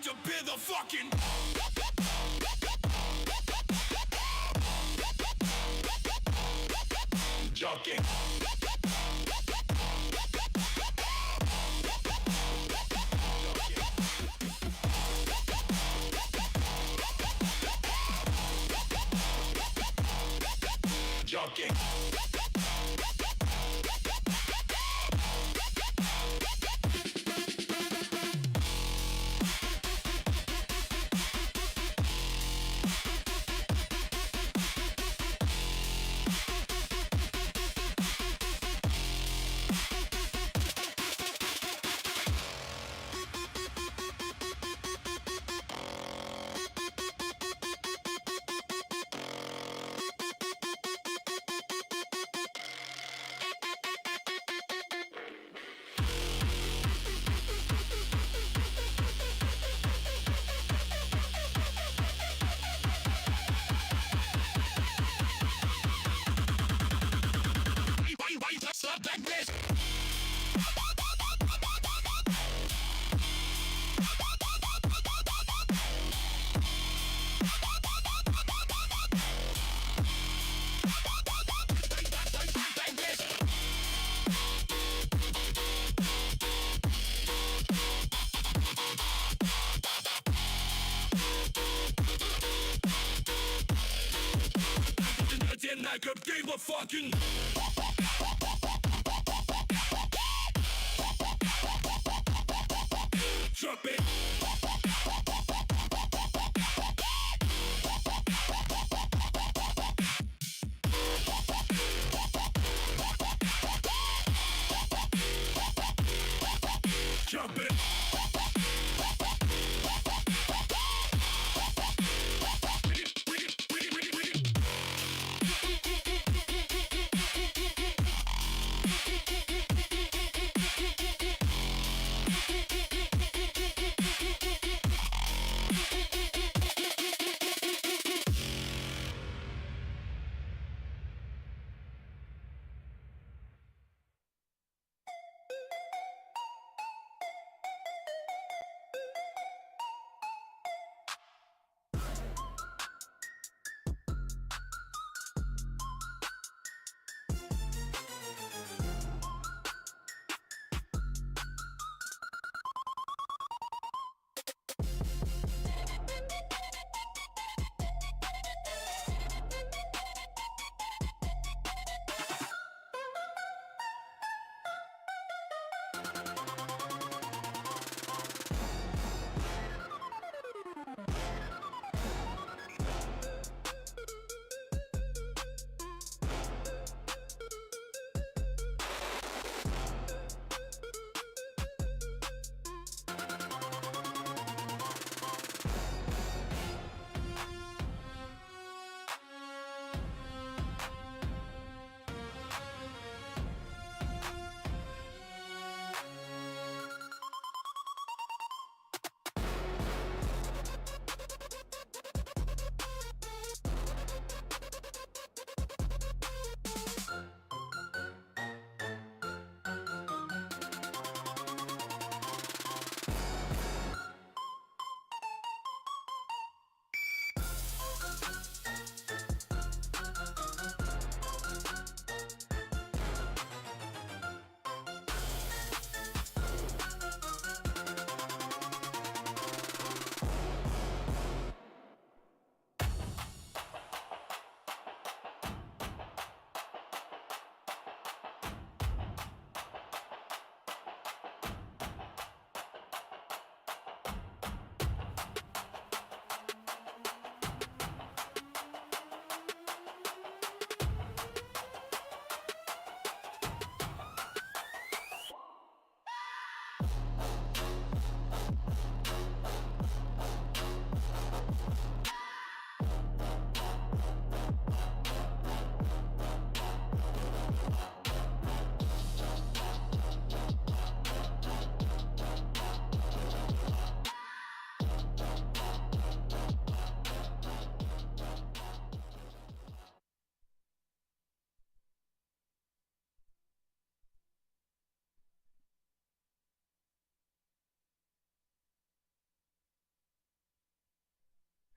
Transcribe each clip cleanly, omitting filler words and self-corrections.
to be the fucking jockey. Jockey. I could give a fucking drop it. Drop it.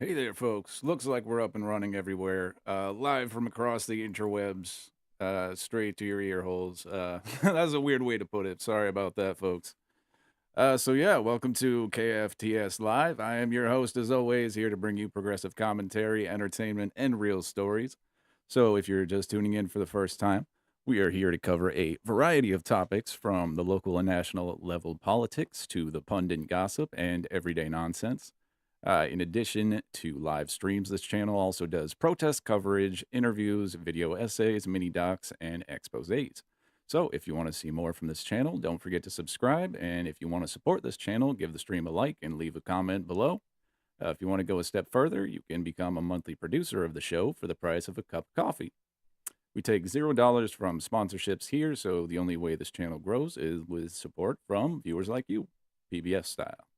Hey there, folks. Looks like we're up and running everywhere. Live from across the interwebs, straight to your ear holes. That's a weird way to put it. Sorry about that, folks. So welcome to KFTS Live. I am your host, as always, here to bring you progressive commentary, entertainment, and real stories. So if you're just tuning in for the first time, we are here to cover a variety of topics from the local and national level politics to the pundit gossip and everyday nonsense. In addition to live streams, this channel also does protest coverage, interviews, video essays, mini docs, and exposés. So if you want to see more from this channel, don't forget to subscribe. And if you want to support this channel, give the stream a like and leave a comment below. If you want to go a step further, you can become a monthly producer of the show for the price of a cup of coffee. We take $0 from sponsorships here, so the only way this channel grows is with support from viewers like you, PBS style.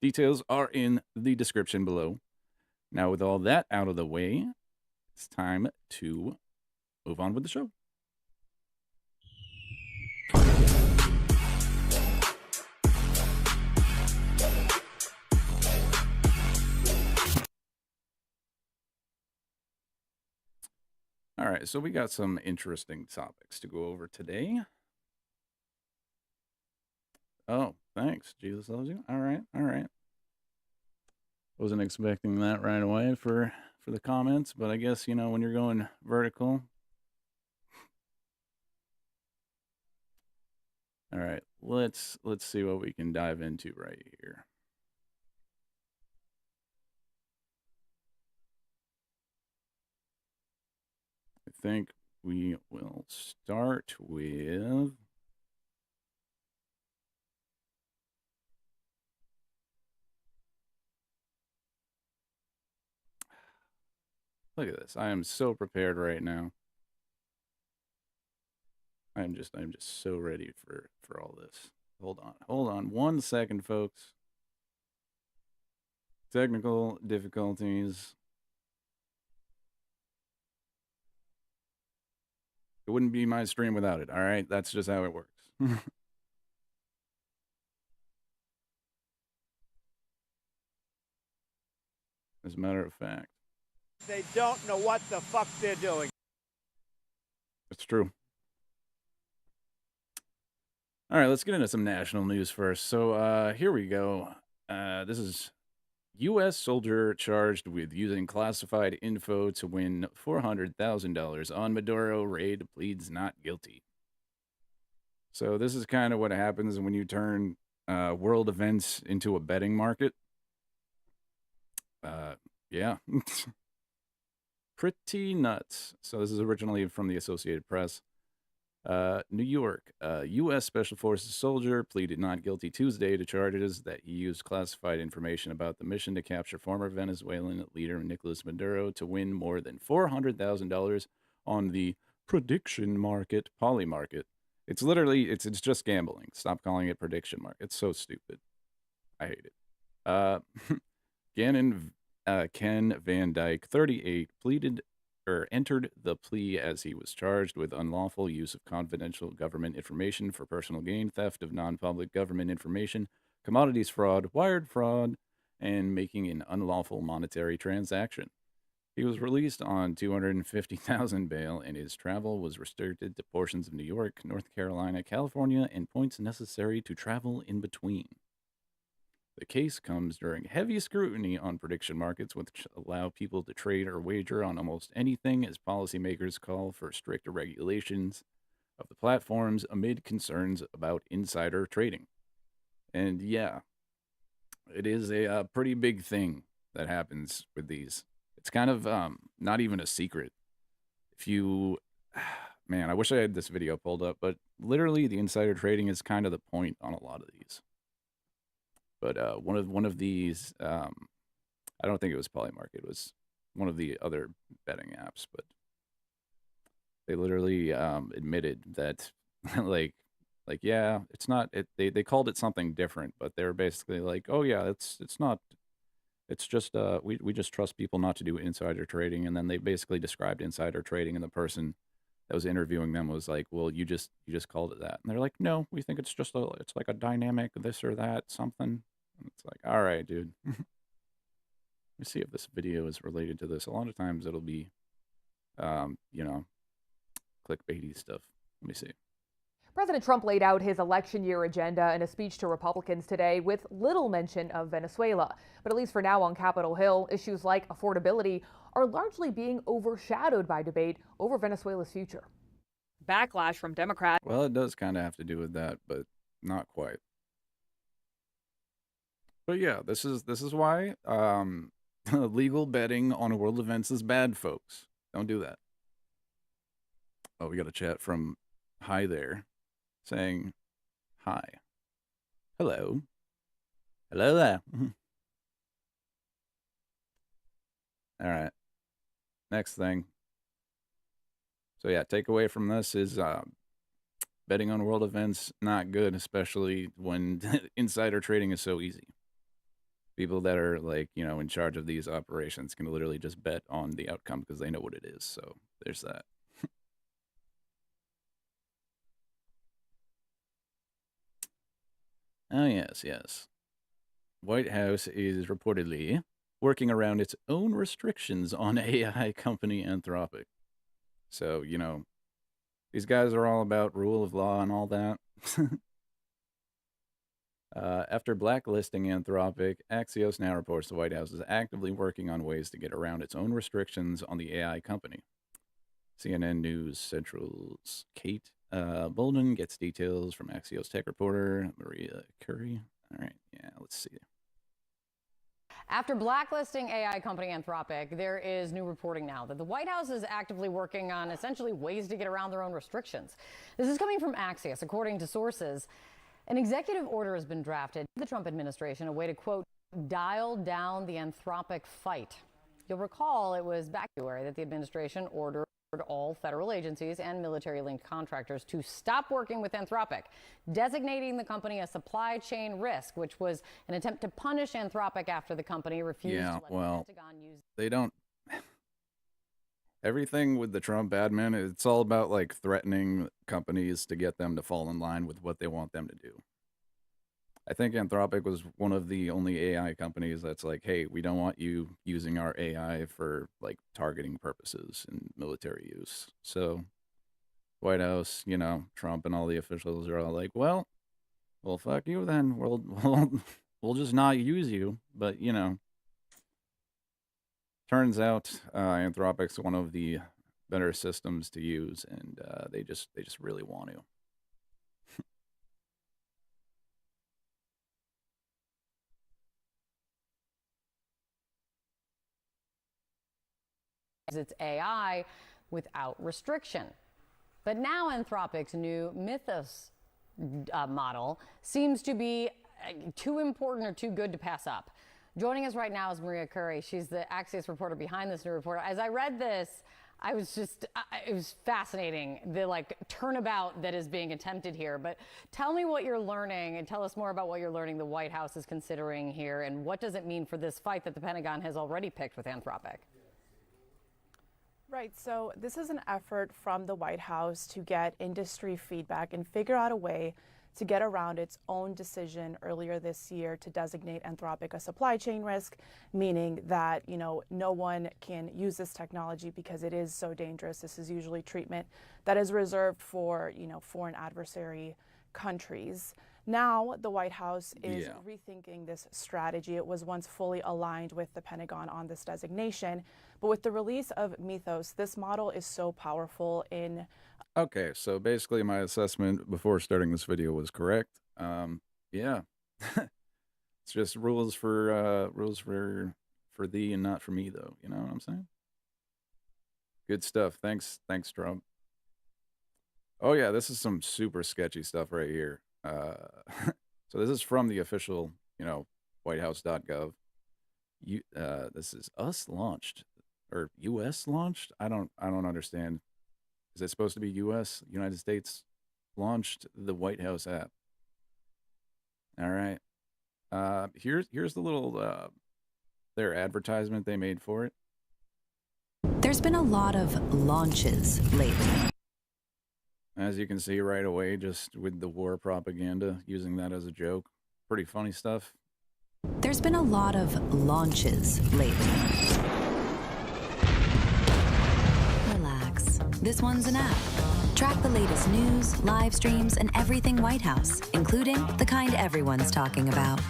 Details are in the description below. Now, with all that out of the way, it's time to move on with the show. All right, so we got some interesting topics to go over today. Oh, thanks. Jesus loves you. All right, all right. Wasn't expecting that right away for the comments, but I guess when you're going vertical. All right, let's see what we can dive into right here. I think we will start with look at this. I am so prepared right now. I'm just so ready for all this. Hold on 1 second, folks. Technical difficulties. It wouldn't be my stream without it. All right, that's just how it works. As a matter of fact, they don't know what the fuck they're doing. it's true. All right, let's get into some national news first. So here we go. This is U.S. soldier charged with using classified info to win $400,000 on Maduro raid pleads not guilty. So this is kind of what happens when you turn world events into a betting market. Yeah. Pretty nuts. So this is originally from the Associated Press. New York, U.S. Special Forces soldier pleaded not guilty Tuesday to charges that he used classified information about the mission to capture former Venezuelan leader Nicolas Maduro to win more than $400,000 on the prediction market, poly market. It's literally, it's just gambling. Stop calling it prediction market. It's so stupid. I hate it. Uh, Ken Van Dyke, 38, pleaded or entered the plea as he was charged with unlawful use of confidential government information for personal gain, theft of non-public government information, commodities fraud, wired fraud, and making an unlawful monetary transaction. He was released on $250,000 bail, and his travel was restricted to portions of New York, North Carolina, California, and points necessary to travel in between. The case comes during heavy scrutiny on prediction markets, which allow people to trade or wager on almost anything as policymakers call for stricter regulations of the platforms amid concerns about insider trading. And yeah, it is a pretty big thing that happens with these. It's kind of not even a secret. If you, man, I wish I had this video pulled up, but literally the insider trading is kind of the point on a lot of these. But one of these, I don't think it was Polymarket. It was one of the other betting apps, but they literally admitted that, like, yeah, it's not. They called it something different, but they were basically like, oh yeah, it's not. It's just we just trust people not to do insider trading, and then they basically described insider trading, and the person that was interviewing them was like, well, you just called it that, and they're like, no, we think it's just it's like a dynamic this or that something. And it's like, all right, dude. me see if this video is related to this. A lot of times it'll be, you know, clickbaity stuff. Let me see. President Trump laid out his election year agenda in a speech to Republicans today with little mention of Venezuela. But at least for now on Capitol Hill, issues like affordability are largely being overshadowed by debate over Venezuela's future. Backlash from Democrats. Well, it does kind of have to do with that, but not quite. But yeah, this is why legal betting on world events is bad, folks. Don't do that. Oh, we got a chat from Hi There saying hi. Hello. Hello there. All right. Next thing. So yeah, takeaway from this is betting on world events, not good, especially when insider trading is so easy. People that are like, you know, in charge of these operations can literally just bet on the outcome because they know what it is. So there's that. Oh, yes. White House is reportedly working around its own restrictions on AI company Anthropic. So, you know, these guys are all about rule of law and all that. After blacklisting Anthropic, Axios now reports the White House is actively working on ways to get around its own restrictions on the AI company. CNN News Central's Kate Bolden gets details from Axios tech reporter Maria Curry. All right, yeah, let's see. After blacklisting AI company Anthropic, there is new reporting now that the White House is actively working on essentially ways to get around their own restrictions. This is coming from Axios. According to sources, an executive order has been drafted by the Trump administration, a way to, quote, dial down the Anthropic fight. You'll recall it was back in February that the administration ordered all federal agencies and military-linked contractors to stop working with Anthropic, designating the company a supply chain risk, which was an attempt to punish Anthropic after the company refused to let the Pentagon use. They don't. Everything with the Trump admin, it's all about like threatening companies to get them to fall in line with what they want them to do. I think Anthropic was one of the only AI companies that's like, hey, we don't want you using our AI for like targeting purposes and military use. So White House, you know, Trump and all the officials are all like, well, fuck you then. We'll just not use you. But, you know, turns out Anthropic's one of the better systems to use, and they just really want to. Its AI without restriction. But now Anthropic's new Mythos model seems to be too important or too good to pass up. Joining us right now is Maria Curry. She's the Axios reporter behind this new report. As I read this, it was fascinating, the like turnabout that is being attempted here. But tell me what you're learning and tell us more about what you're learning the White House is considering here, and what does it mean for this fight that the Pentagon has already picked with Anthropic? Right, so this is an effort from the White House to get industry feedback and figure out a way to get around its own decision earlier this year to designate Anthropic a supply chain risk, meaning that, you know, no one can use this technology because it is so dangerous. This is usually treatment that is reserved for, you know, foreign adversary countries. Now, the White House is rethinking this strategy. It was once fully aligned with the Pentagon on this designation. But with the release of Mythos, this model is so powerful in... Okay, so basically my assessment before starting this video was correct. Yeah. It's just rules for thee and not for me, though. You know what I'm saying? Good stuff. Thanks, Trump. Oh, yeah, this is some super sketchy stuff right here. So this is from the official, you know, whitehouse.gov. This is US launched or US launched. I don't understand. Is it supposed to be US, United States launched the White House app? All right. Here's the little their advertisement they made for it. There's been a lot of launches lately. As you can see right away, just with the war propaganda, using that as a joke. Pretty funny stuff. There's been a lot of launches lately. Relax. This one's an app. Track the latest news, live streams, and everything White House, including the kind everyone's talking about.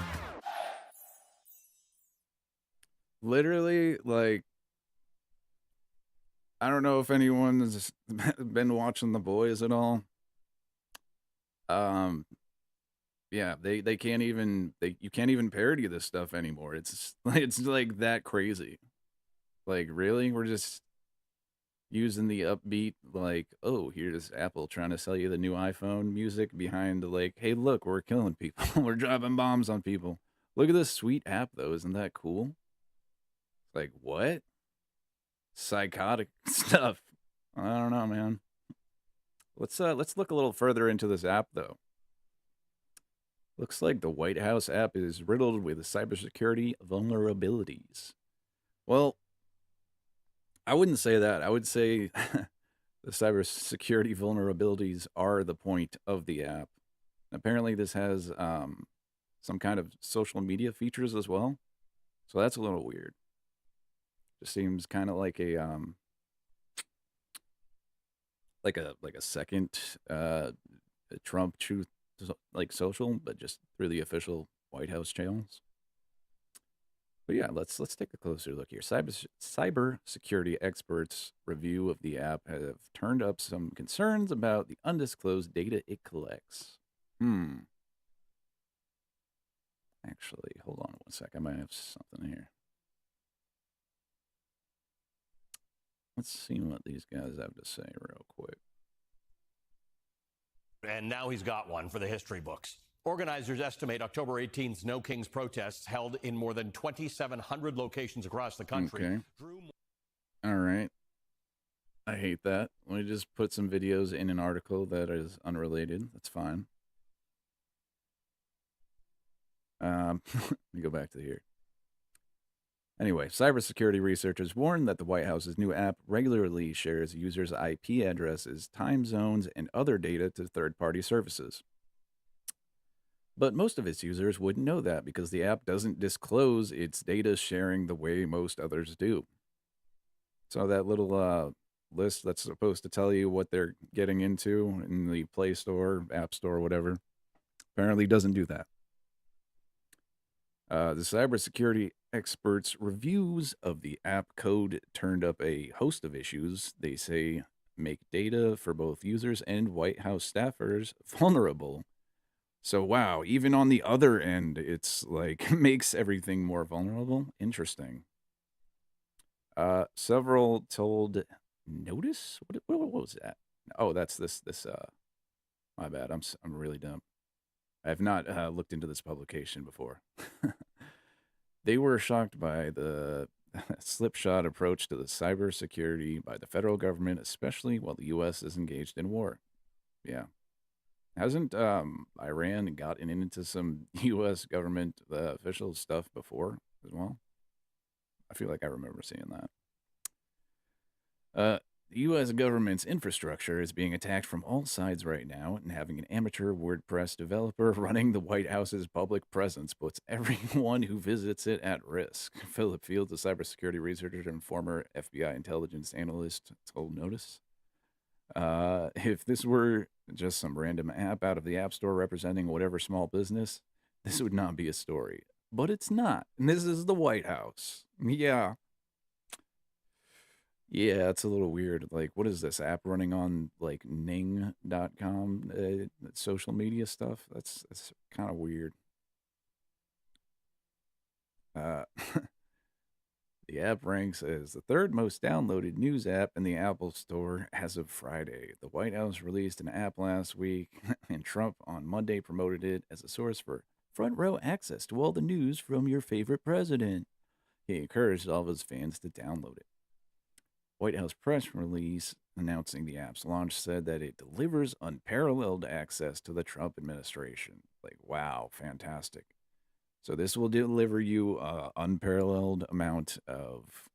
Literally, like, I don't know if anyone's been watching The Boys at all. Yeah, they can't even you can't even parody this stuff anymore. It's like that crazy. Like, really? We're just using the upbeat, like, oh, here's Apple trying to sell you the new iPhone music behind, like, hey, look, we're killing people. We're dropping bombs on people. Look at this sweet app, though. Isn't that cool? Like, what? Psychotic stuff. I don't know, man. Let's look a little further into this app, though. Looks like the White House app is riddled with cybersecurity vulnerabilities. Well, I wouldn't say that. I would say the cybersecurity vulnerabilities are the point of the app. Apparently, this has some kind of social media features as well. So that's a little weird. Just seems kind of like a second Trump truth like social, but just through the official White House channels. But yeah, let's take a closer look here. Cybersecurity experts' review of the app have turned up some concerns about the undisclosed data it collects. Actually, hold on one sec. I might have something here. Let's see what these guys have to say real quick. And now he's got one for the history books. Organizers estimate October 18th's No Kings protests held in more than 2,700 locations across the country. Okay. All right. I hate that. Let me just put some videos in an article that is unrelated. That's fine. Let me go back to here. Anyway, cybersecurity researchers warn that the White House's new app regularly shares users' IP addresses, time zones, and other data to third-party services. But most of its users wouldn't know that because the app doesn't disclose its data sharing the way most others do. So that little list that's supposed to tell you what they're getting into in the Play Store, App Store, whatever, apparently doesn't do that. The cybersecurity experts' reviews of the app code turned up a host of issues. They say make data for both users and White House staffers vulnerable. So, wow, even on the other end, it's like makes everything more vulnerable. Interesting. Several told Notice? What was that? Oh, that's this. My bad. I'm really dumb. I have not looked into this publication before. They were shocked by the slipshod approach to the cybersecurity by the federal government, especially while the U.S. is engaged in war. Yeah. Hasn't Iran gotten into some U.S. government official stuff before as well? I feel like I remember seeing that. The U.S. government's infrastructure is being attacked from all sides right now, and having an amateur WordPress developer running the White House's public presence puts everyone who visits it at risk. Philip Fields, a cybersecurity researcher and former FBI intelligence analyst, told Notice. If this were just some random app out of the App Store representing whatever small business, this would not be a story. But it's not. And this is the White House. Yeah. Yeah, it's a little weird. Like, what is this app running on, like, ning.com social media stuff? That's kind of weird. The app ranks as the third most downloaded news app in the Apple Store as of Friday. The White House released an app last week, and Trump on Monday promoted it as a source for front row access to all the news from your favorite president. He encouraged all of his fans to download it. White House press release announcing the app's launch said that it delivers unparalleled access to the Trump administration. Like, wow, fantastic. So this will deliver you an unparalleled amount of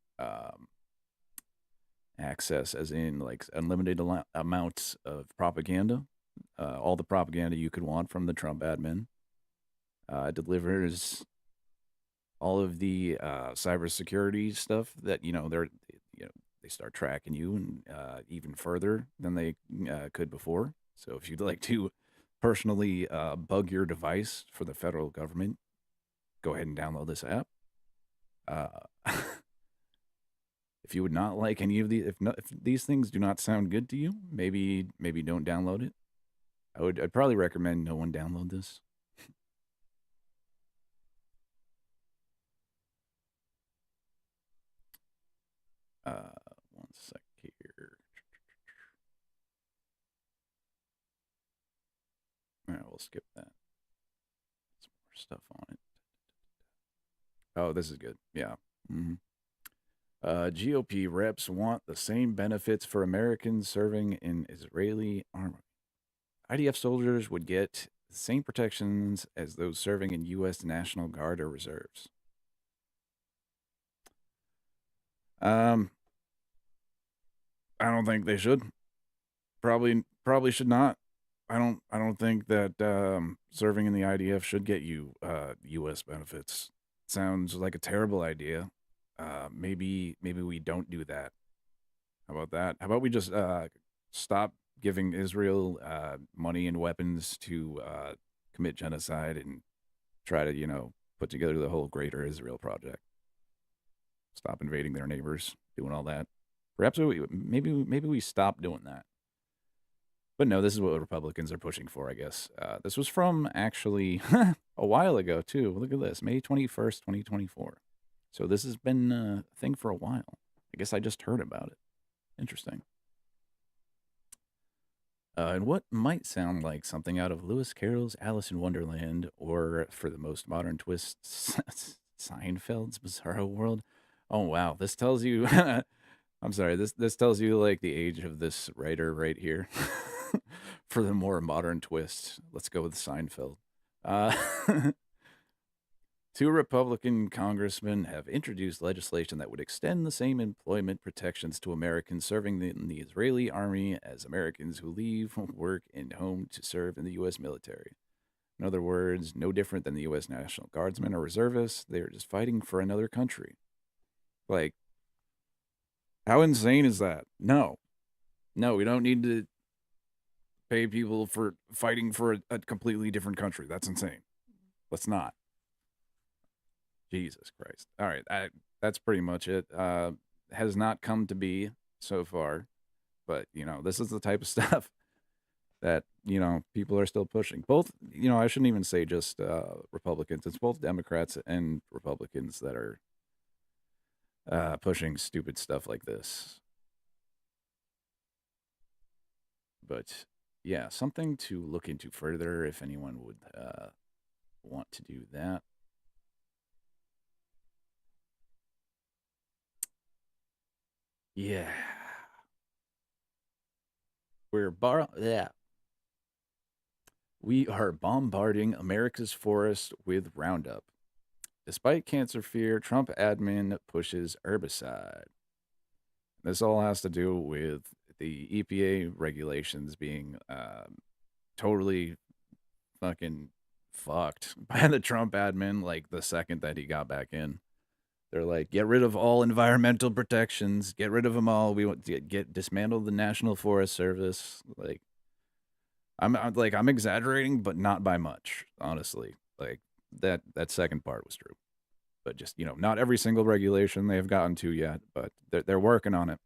access, as in like unlimited amounts of propaganda, all the propaganda you could want from the Trump admin. Delivers all of the cybersecurity stuff that they start tracking you and even further than they could before. So if you'd like to personally bug your device for the federal government, go ahead and download this app. If you would not like any of these, if these things do not sound good to you, maybe don't download it. I'd probably recommend no one download this. One sec here. All right, we'll skip that. Some more stuff on it. Oh, this is good. Yeah. GOP reps want the same benefits for Americans serving in Israeli army. IDF soldiers would get the same protections as those serving in U.S. National Guard or reserves. I don't think they should. Probably should not. I don't think that serving in the IDF should get you U.S. benefits. Sounds like a terrible idea. Maybe we don't do that. How about that? How about we just stop giving Israel money and weapons to commit genocide and try to put together the whole Greater Israel Project. Stop invading their neighbors, doing all that. Perhaps maybe we stop doing that. But no, this is what Republicans are pushing for, I guess. This was from actually a while ago, too. Look at this, May 21st, 2024. So this has been a thing for a while. I guess I just heard about it. Interesting. And what might sound like something out of Lewis Carroll's Alice in Wonderland, or for the most modern twist, Seinfeld's Bizarro World. Oh, wow. This tells you... I'm sorry, this tells you, like, the age of this writer right here. For the more modern twist, let's go with Seinfeld. Two Republican congressmen have introduced legislation that would extend the same employment protections to Americans serving in the Israeli army as Americans who leave work and home to serve in the U.S. military. In other words, no different than the U.S. National Guardsmen or reservists. They are just fighting for another country. Like, how insane is that? No, we don't need to pay people for fighting for a completely different country. That's insane. Let's not. Jesus Christ. All right, that's pretty much it. Has not come to be so far, but this is the type of stuff that people are still pushing. Both, I shouldn't even say just Republicans. It's both Democrats and Republicans that are pushing stupid stuff like this. But yeah, something to look into further if anyone would want to do that. Yeah. We are bombarding America's forest with Roundup. Despite cancer fear, Trump admin pushes herbicide. This all has to do with the EPA regulations being totally fucking fucked by the Trump admin, like the second that he got back in. They're like, get rid of all environmental protections, get rid of them all. We want to dismantle the National Forest Service. Like, I'm exaggerating, but not by much, honestly. Like that second part was true, but just not every single regulation they have gotten to yet, but they're working on it.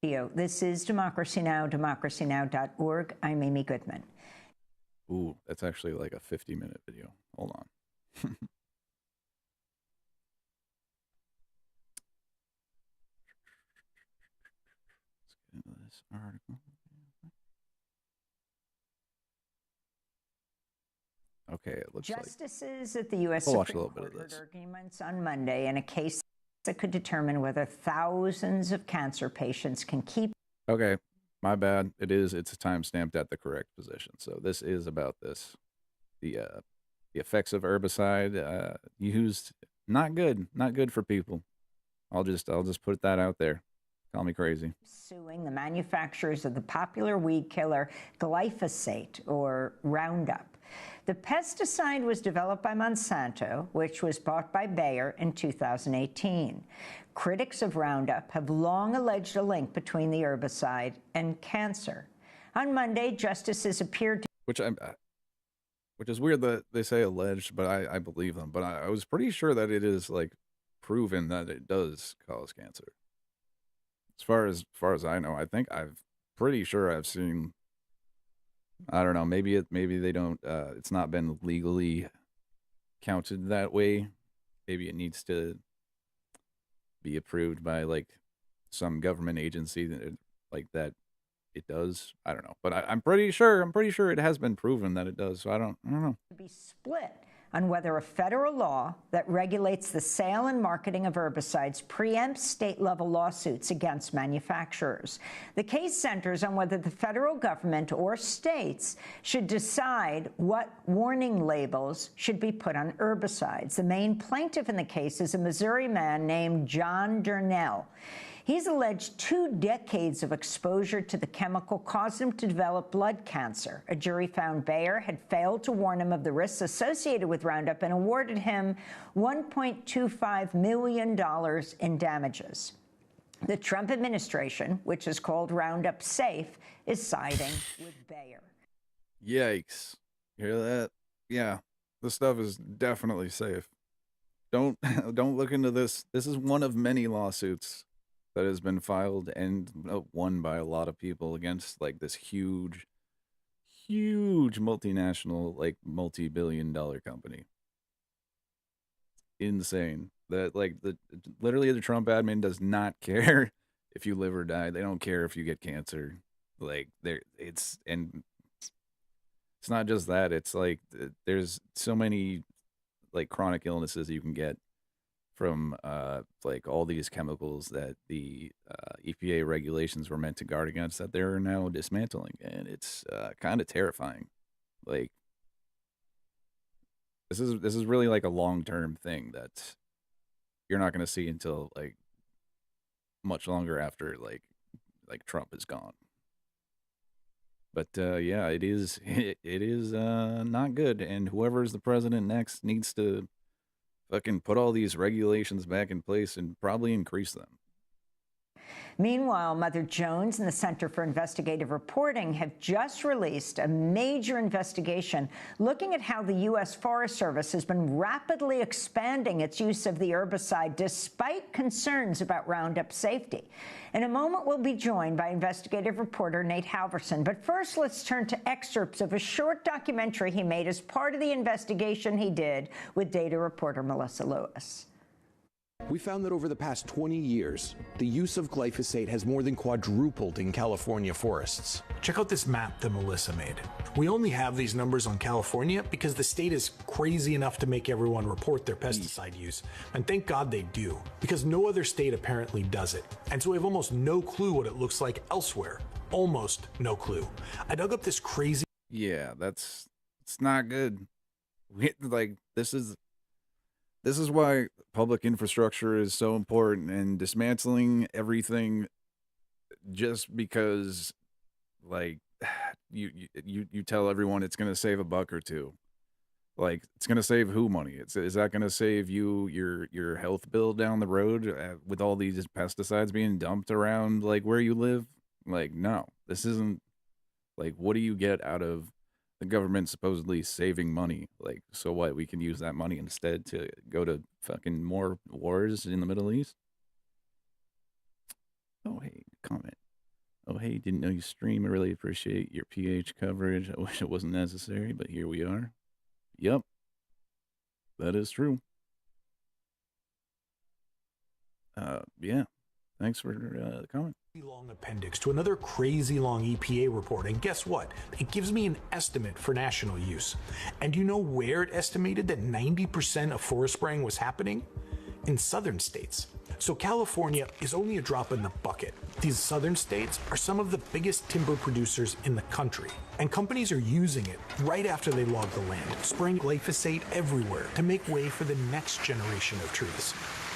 This is Democracy Now!, democracynow.org. I'm Amy Goodman. Ooh, that's actually like a 50-minute video. Hold on. Let's get into this article. Okay, it looks Justices at the U.S. We'll watch a Supreme little bit of Court this. heard arguments on Monday in a case that could determine whether thousands of cancer patients can keep. Okay, my bad. It's time-stamped at the correct position. So this is about this. The effects of herbicide used, not good for people. I'll just put that out there. Call me crazy. Suing the manufacturers of the popular weed killer glyphosate, or Roundup. The pesticide was developed by Monsanto, which was bought by Bayer in 2018. Critics of Roundup have long alleged a link between the herbicide and cancer. On Monday, justices appeared to... Which is weird that they say alleged, but I believe them. But I was pretty sure that it is, like, proven that it does cause cancer. As far as I know, pretty sure I've seen, I don't know, maybe they don't, it's not been legally counted that way. Maybe it needs to be approved by, like, some government agency that it does. I don't know, but I'm pretty sure it has been proven that it does. So I don't know. ...be split on whether a federal law that regulates the sale and marketing of herbicides preempts state-level lawsuits against manufacturers. The case centers on whether the federal government or states should decide what warning labels should be put on herbicides. The main plaintiff in the case is a Missouri man named John Durnell. He's alleged 2 decades of exposure to the chemical caused him to develop blood cancer. A jury found Bayer had failed to warn him of the risks associated with Roundup and awarded him $1.25 million in damages. The Trump administration, which is called Roundup Safe, is siding with Bayer. Yikes. Hear that? Yeah, this stuff is definitely safe. Don't look into this. This is one of many lawsuits that has been filed and won by a lot of people against, like, this huge multinational, like, multi-billion-dollar company. Insane. That, like, literally the Trump admin does not care if you live or die. They don't care if you get cancer. Like, it's not just that. It's like there's so many, like, chronic illnesses you can get from like all these chemicals that the EPA regulations were meant to guard against that they're now dismantling, and it's kind of terrifying. Like, this is really like a long-term thing that you're not going to see until, like, much longer after like Trump is gone. But yeah, it is not good, and whoever's the president next needs to fucking put all these regulations back in place and probably increase them. Meanwhile, Mother Jones and the Center for Investigative Reporting have just released a major investigation looking at how the U.S. Forest Service has been rapidly expanding its use of the herbicide despite concerns about Roundup safety. In a moment, we'll be joined by investigative reporter Nate Halverson. But first, let's turn to excerpts of a short documentary he made as part of the investigation he did with data reporter Melissa Lewis. We found that over the past 20 years, the use of glyphosate has more than quadrupled in California forests. Check out this map that Melissa made. We only have these numbers on California because the state is crazy enough to make everyone report their pesticide use. And thank God they do, because no other state apparently does it. And so we have almost no clue what it looks like elsewhere. Almost no clue. I dug up this crazy... Yeah, it's not good. This is why public infrastructure is so important, and dismantling everything just because, like, you tell everyone it's going to save $1 or $2. Like, it's going to save who money? Is that going to save you your health bill down the road with all these pesticides being dumped around, like, where you live? Like, no, this isn't, like, what do you get out of the government supposedly saving money? Like, so what? We can use that money instead to go to fucking more wars in the Middle East? Oh, hey, comment. Oh, hey, didn't know you stream. I really appreciate your PH coverage. I wish it wasn't necessary, but here we are. Yep, that is true. Yeah, thanks for the comment. Long appendix to another crazy long EPA report, and guess what? It gives me an estimate for national use. And you know where it estimated that 90% of forest spraying was happening? In southern states. So California is only a drop in the bucket. These southern states are some of the biggest timber producers in the country, and companies are using it right after they log the land, spraying glyphosate everywhere to make way for the next generation of trees.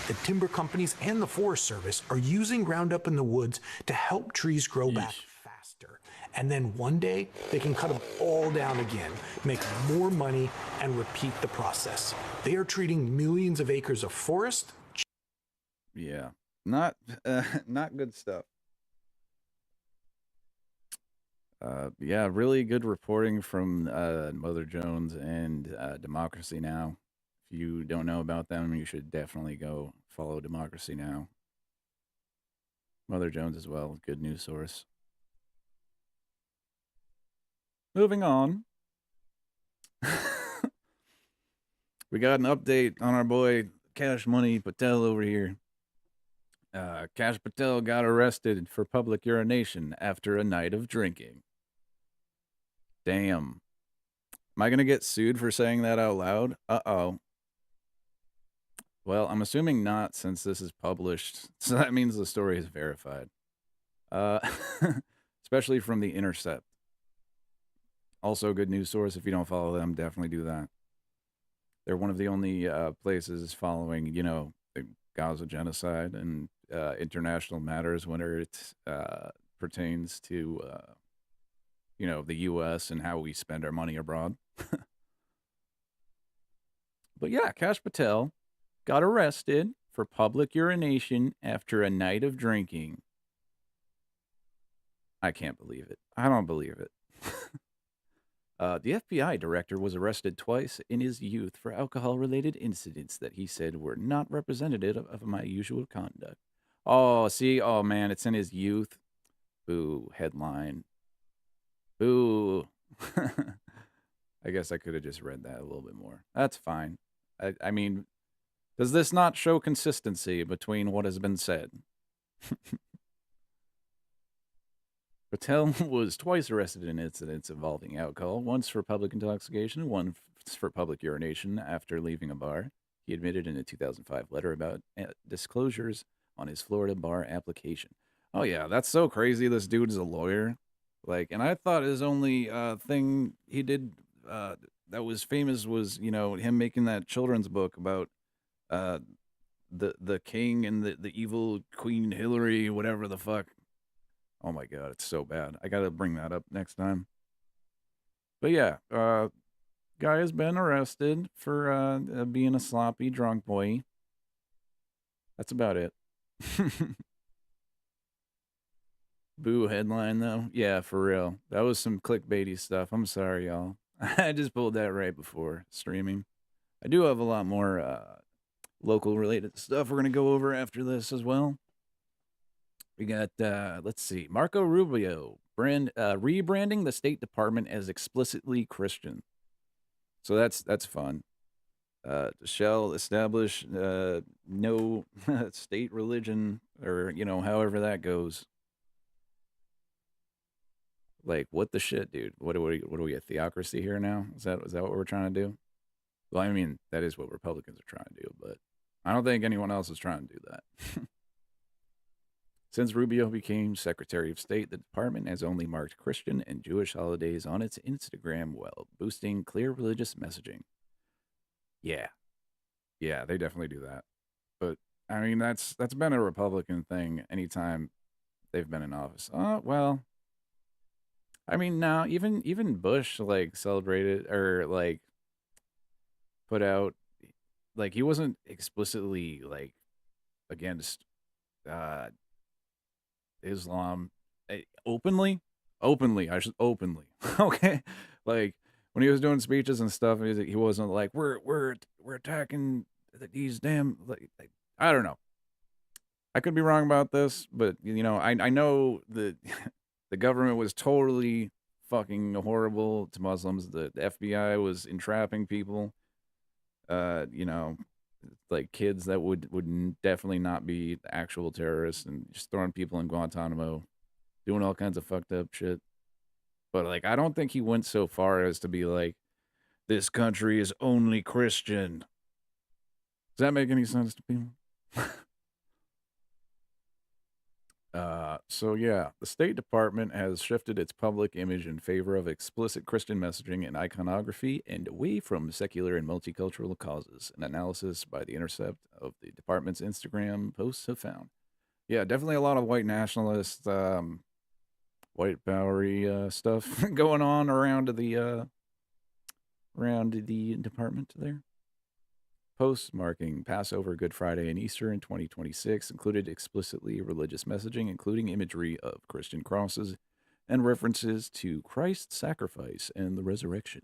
the timber companies and the Forest Service are using Roundup in the woods to help trees grow back faster. And then one day, they can cut them all down again, make more money, and repeat the process. They are treating millions of acres of forest. Yeah, not good stuff. Yeah, really good reporting from Mother Jones and Democracy Now! If you don't know about them, you should definitely go follow Democracy Now! Mother Jones as well, good news source. Moving on. We got an update on our boy Cash Money Patel over here. Cash Patel got arrested for public urination after a night of drinking. Damn. Am I going to get sued for saying that out loud? Uh-oh. Well, I'm assuming not, since this is published, so that means the story is verified. Especially from The Intercept. Also a good news source. If you don't follow them, definitely do that. They're one of the only places following, the Gaza genocide and international matters when it pertains to, the U.S. and how we spend our money abroad. But yeah, Cash Patel got arrested for public urination after a night of drinking. I can't believe it. I don't believe it. The FBI director was arrested twice in his youth for alcohol-related incidents that he said were not representative of my usual conduct. Oh, see? Oh, man, it's in his youth. Boo, headline. Boo. I guess I could have just read that a little bit more. That's fine. I mean, does this not show consistency between what has been said? Patel was twice arrested in incidents involving alcohol, once for public intoxication and once for public urination after leaving a bar. He admitted in a 2005 letter about disclosures on his Florida bar application. Oh, yeah, that's so crazy. This dude is a lawyer. And I thought his only thing he did that was famous was, him making that children's book about the king and the evil Queen Hillary, whatever the fuck. Oh my God, it's so bad. I gotta bring that up next time. But yeah, guy has been arrested for being a sloppy drunk boy. That's about it. Boo headline though. Yeah, for real. That was some clickbaity stuff. I'm sorry, y'all. I just pulled that right before streaming. I do have a lot more local related stuff we're gonna go over after this as well. We got, let's see, Marco Rubio rebranding the State Department as explicitly Christian. So that's fun. Shall establish no state religion, or however that goes. What the shit, dude? What are we a theocracy here now? Is that what we're trying to do? Well, I mean, that is what Republicans are trying to do, but I don't think anyone else is trying to do that. Since Rubio became Secretary of State, the department has only marked Christian and Jewish holidays on its Instagram while boosting clear religious messaging. Yeah, they definitely do that. But I mean, that's been a Republican thing anytime they've been in office. Well, I mean, now even Bush celebrated or put out he wasn't explicitly against Islam openly. Okay, when he was doing speeches and stuff, he wasn't we're attacking these damn I don't know. I could be wrong about this, but I know that the government was totally fucking horrible to Muslims. The FBI was entrapping people. Kids that would definitely not be actual terrorists and just throwing people in Guantanamo, doing all kinds of fucked up shit. But I don't think he went so far as to be this country is only Christian. Does that make any sense to people? So yeah, the State Department has shifted its public image in favor of explicit Christian messaging and iconography and away from secular and multicultural causes. An analysis by The Intercept of the department's Instagram posts have found. Yeah, definitely a lot of white nationalist, white powery stuff going on around the department there. Posts marking Passover, Good Friday, and Easter in 2026 included explicitly religious messaging, including imagery of Christian crosses and references to Christ's sacrifice and the resurrection.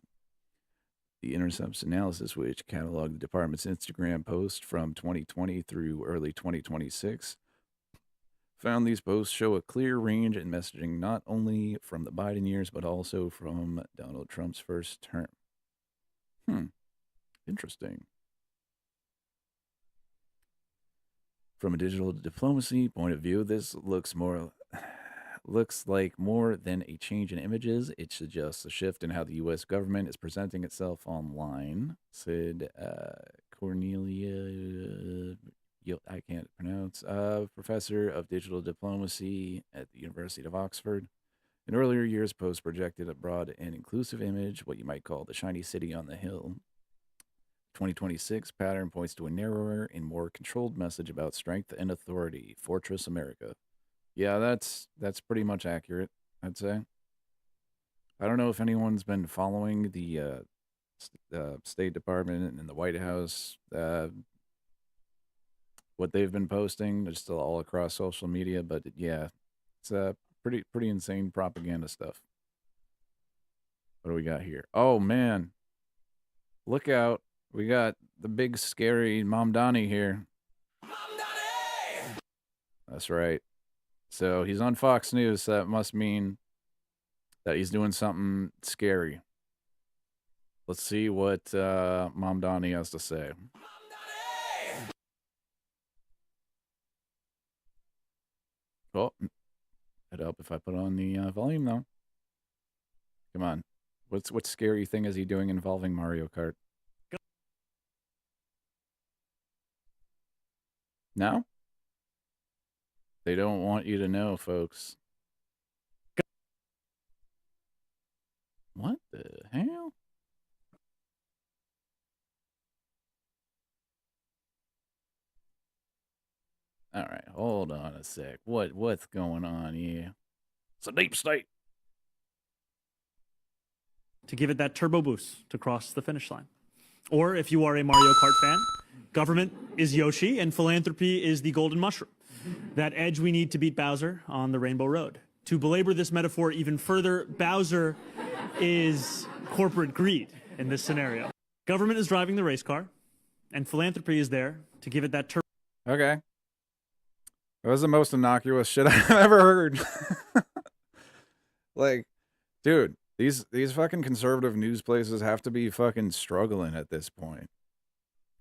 The Intercept's analysis, which cataloged the department's Instagram posts from 2020 through early 2026, found these posts show a clear range in messaging not only from the Biden years, but also from Donald Trump's first term. Interesting. From a digital diplomacy point of view, this looks like more than a change in images. It suggests a shift in how the U.S. government is presenting itself online, said Cornelia, I can't pronounce, professor of digital diplomacy at the University of Oxford. In earlier years, posts projected a broad and inclusive image, what you might call the shiny city on the hill. 2026 pattern points to a narrower and more controlled message about strength and authority. Fortress America. Yeah, that's pretty much accurate, I'd say. I don't know if anyone's been following the State Department and the White House, what they've been posting, just all across social media, but yeah, it's pretty insane propaganda stuff. What do we got here? Oh man, look out. We got the big, scary Mom Donnie here. Mom Donnie! That's right. So he's on Fox News. So that must mean that he's doing something scary. Let's see what Mom Donnie has to say. Mom Donnie! Oh, it'd help if I put on the volume, though. Come on. What scary thing is he doing involving Mario Kart? No? They don't want you to know, folks. What the hell? All right, hold on a sec. What's going on here? It's a deep state. To give it that turbo boost to cross the finish line. Or if you are a Mario Kart fan, government is Yoshi and philanthropy is the golden mushroom. That edge we need to beat Bowser on the Rainbow Road. To belabor this metaphor even further, Bowser is corporate greed in this scenario. Government is driving the race car, and philanthropy is there to give it that turbo. Okay. That was the most innocuous shit I've ever heard. Like, dude, these fucking conservative news places have to be fucking struggling at this point.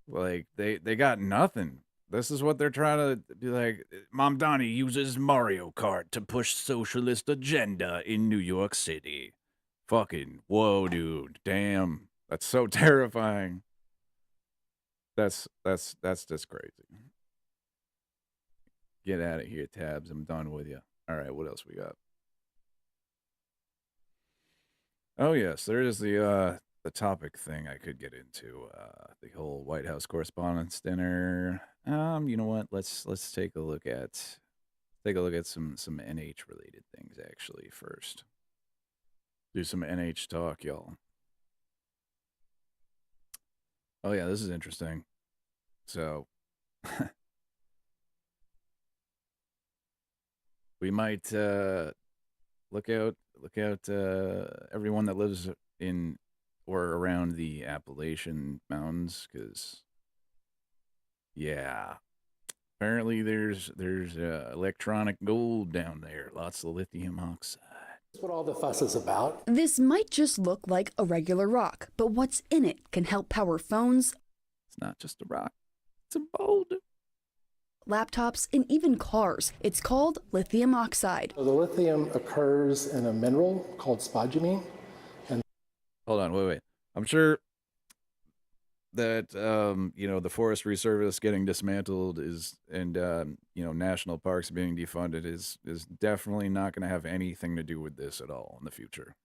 Like, they got nothing. This is what they're trying to be like. Mom Donnie uses Mario Kart to push socialist agenda in New York City. Fucking whoa, dude. Damn. That's so terrifying. That's just crazy. Get out of here, Tabs. I'm done with you. All right, what else we got? Oh yes, there is the topic thing I could get into. The whole White House Correspondents' Dinner. You know what? Let's take a look at some NH related things actually first. Do some NH talk, y'all. Oh yeah, this is interesting. So we might look out everyone that lives in or around the Appalachian Mountains, because yeah, apparently there's electronic gold down there, lots of lithium oxide. That's what all the fuss is about. This might just look like a regular rock, but what's in it can help power phones. It's not just a rock, it's a boulder. Laptops, and even cars. It's called lithium oxide. So the lithium occurs in a mineral called spodumene. And hold on, wait. I'm sure that the forestry service getting dismantled and national parks being defunded is definitely not going to have anything to do with this at all in the future.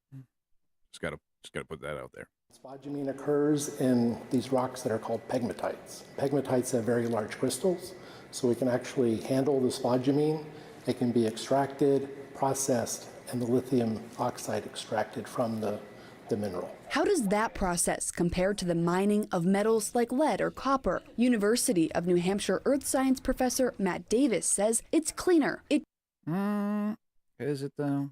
Just gotta put that out there. Spodumene occurs in these rocks that are called pegmatites. Pegmatites have very large crystals, so we can actually handle the spodumene. It can be extracted, processed, and the lithium oxide extracted from the mineral. How does that process compare to the mining of metals like lead or copper? University of New Hampshire earth science professor Matt Davis says it's cleaner. Is it though?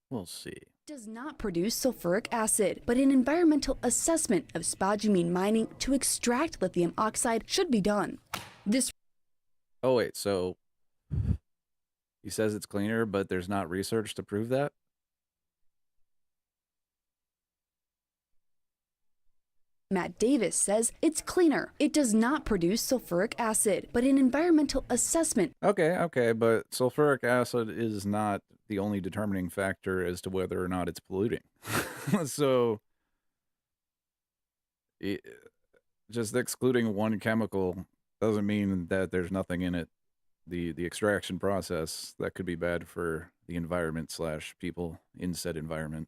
We'll see. Does not produce sulfuric acid, but an environmental assessment of spodumene mining to extract lithium oxide should be done. Oh wait, so he says it's cleaner, but there's not research to prove that? Matt Davis says it's cleaner. It does not produce sulfuric acid, but an environmental assessment. Okay, but sulfuric acid is not the only determining factor as to whether or not it's polluting. So, just excluding one chemical doesn't mean that there's nothing in it. The extraction process, that could be bad for the environment / people in said environment.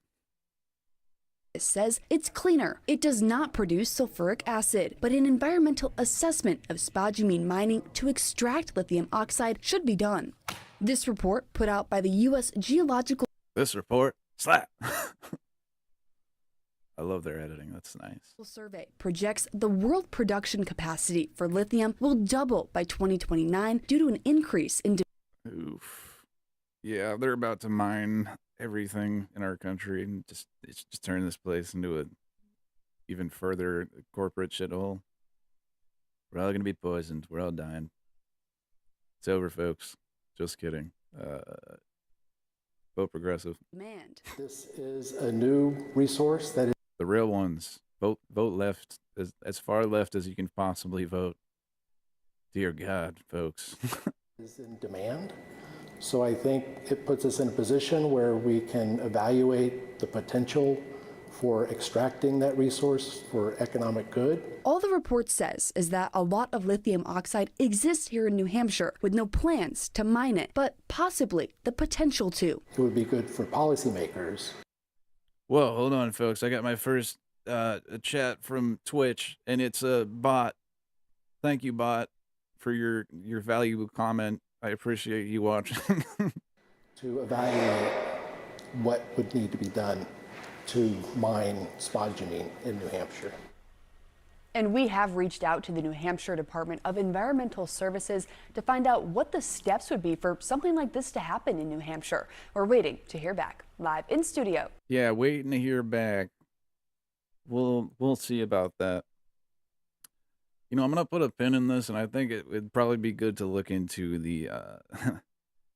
It says it's cleaner. It does not produce sulfuric acid, but an environmental assessment of spodumene mining to extract lithium oxide should be done. This report, put out by the U.S. Geological... This report, slap! I love their editing. That's nice. Survey projects the world production capacity for lithium will double by 2029 due to an increase in... Oof. Yeah, they're about to mine everything in our country and just turn this place into a even further corporate shithole. We're all gonna be poisoned. We're all dying. It's over, folks. Just kidding. Vote progressive. Demand. This is a new resource that is the real ones. Vote left, as far left as you can possibly vote. Dear God, folks. is in demand. So I think it puts us in a position where we can evaluate the potential for extracting that resource for economic good. All the report says is that a lot of lithium oxide exists here in New Hampshire with no plans to mine it, but possibly the potential to. It would be good for policymakers. Whoa, hold on, folks. I got my first chat from Twitch, and it's a bot. Thank you, bot, for your valuable comment. I appreciate you watching. To evaluate what would need to be done to mine spodumene in New Hampshire. And we have reached out to the New Hampshire Department of Environmental Services to find out what the steps would be for something like this to happen in New Hampshire. We're waiting to hear back. Live in studio. Yeah, waiting to hear back. We'll see about that. You know, I'm going to put a pin in this, and I think it would probably be good to look into the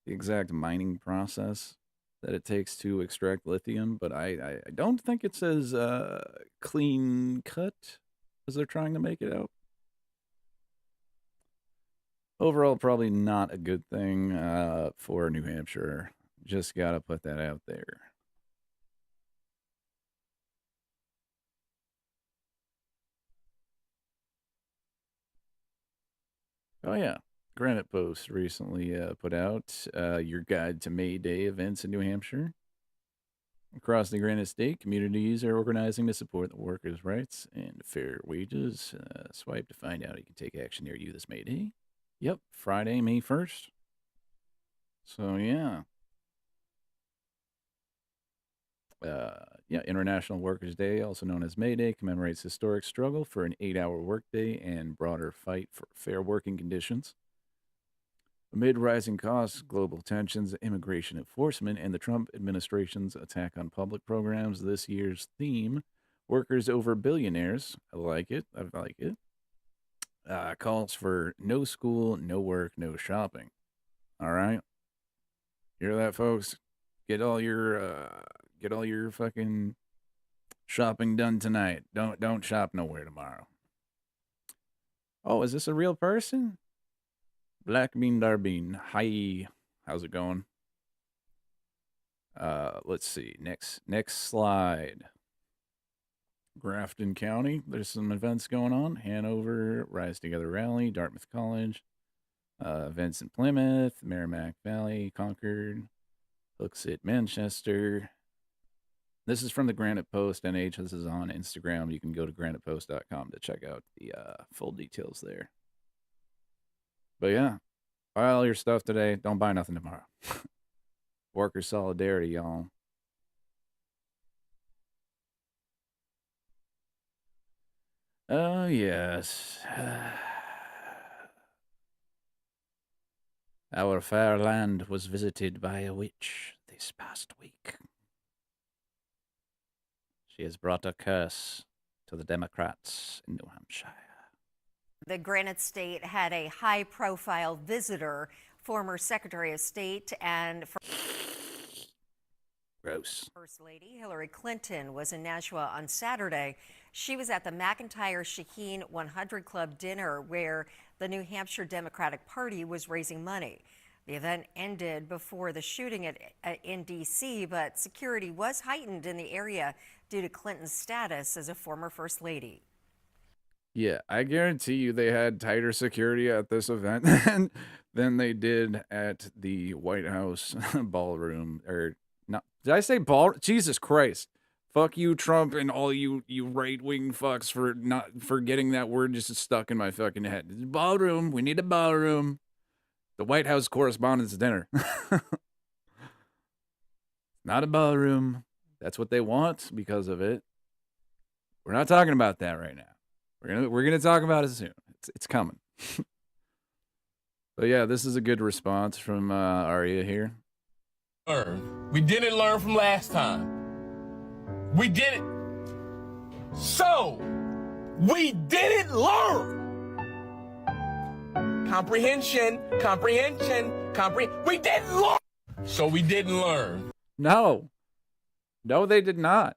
the exact mining process that it takes to extract lithium, but I don't think it's as clean cut as they're trying to make it out. Overall, probably not a good thing for New Hampshire. Just got to put that out there. Oh, yeah. Granite Post recently put out your guide to May Day events in New Hampshire. Across the Granite State, communities are organizing to support the workers' rights and fair wages. Swipe to find out you can take action near you this May Day. Yep, Friday, May 1st. So, yeah. International Workers' Day, also known as May Day, commemorates historic struggle for an 8-hour workday and broader fight for fair working conditions. Amid rising costs, global tensions, immigration enforcement, and the Trump administration's attack on public programs, this year's theme, Workers Over Billionaires, I like it, calls for no school, no work, no shopping. All right? Hear that, folks? Get all your fucking shopping done tonight. Don't shop nowhere tomorrow. Oh, is this a real person? Black Bean Darbine. Hi. How's it going? Let's see. Next slide. Grafton County. There's some events going on. Hanover, Rise Together Rally, Dartmouth College, events in Plymouth, Merrimack Valley, Concord, Hooksett, Manchester. This is from the Granite Post, NH. This is on Instagram. You can go to granitepost.com to check out the full details there. But yeah, buy all your stuff today. Don't buy nothing tomorrow. Worker solidarity, y'all. Oh, yes. Our fair land was visited by a witch this past week. She has brought a curse to the Democrats in New Hampshire. The Granite State had a high-profile visitor, former Secretary of State and Gross. First Lady Hillary Clinton was in Nashua on Saturday. She was at the McIntyre-Shaheen 100 Club dinner where the New Hampshire Democratic Party was raising money. The event ended before the shooting in D.C., but security was heightened in the area due to Clinton's status as a former First Lady. Yeah, I guarantee you they had tighter security at this event than they did at the White House ballroom. Or not? Did I say ball? Jesus Christ. Fuck you, Trump, and all you right-wing fucks for getting that word just stuck in my fucking head. Ballroom. We need a ballroom. The White House Correspondents' Dinner. Not a ballroom. That's what they want because of it. We're not talking about that right now. We're gonna talk about it soon. It's coming. But yeah, this is a good response from Arya here. We didn't learn from last time. We didn't. So, we didn't learn. Comprehension. We didn't learn. So we didn't learn. No, they did not.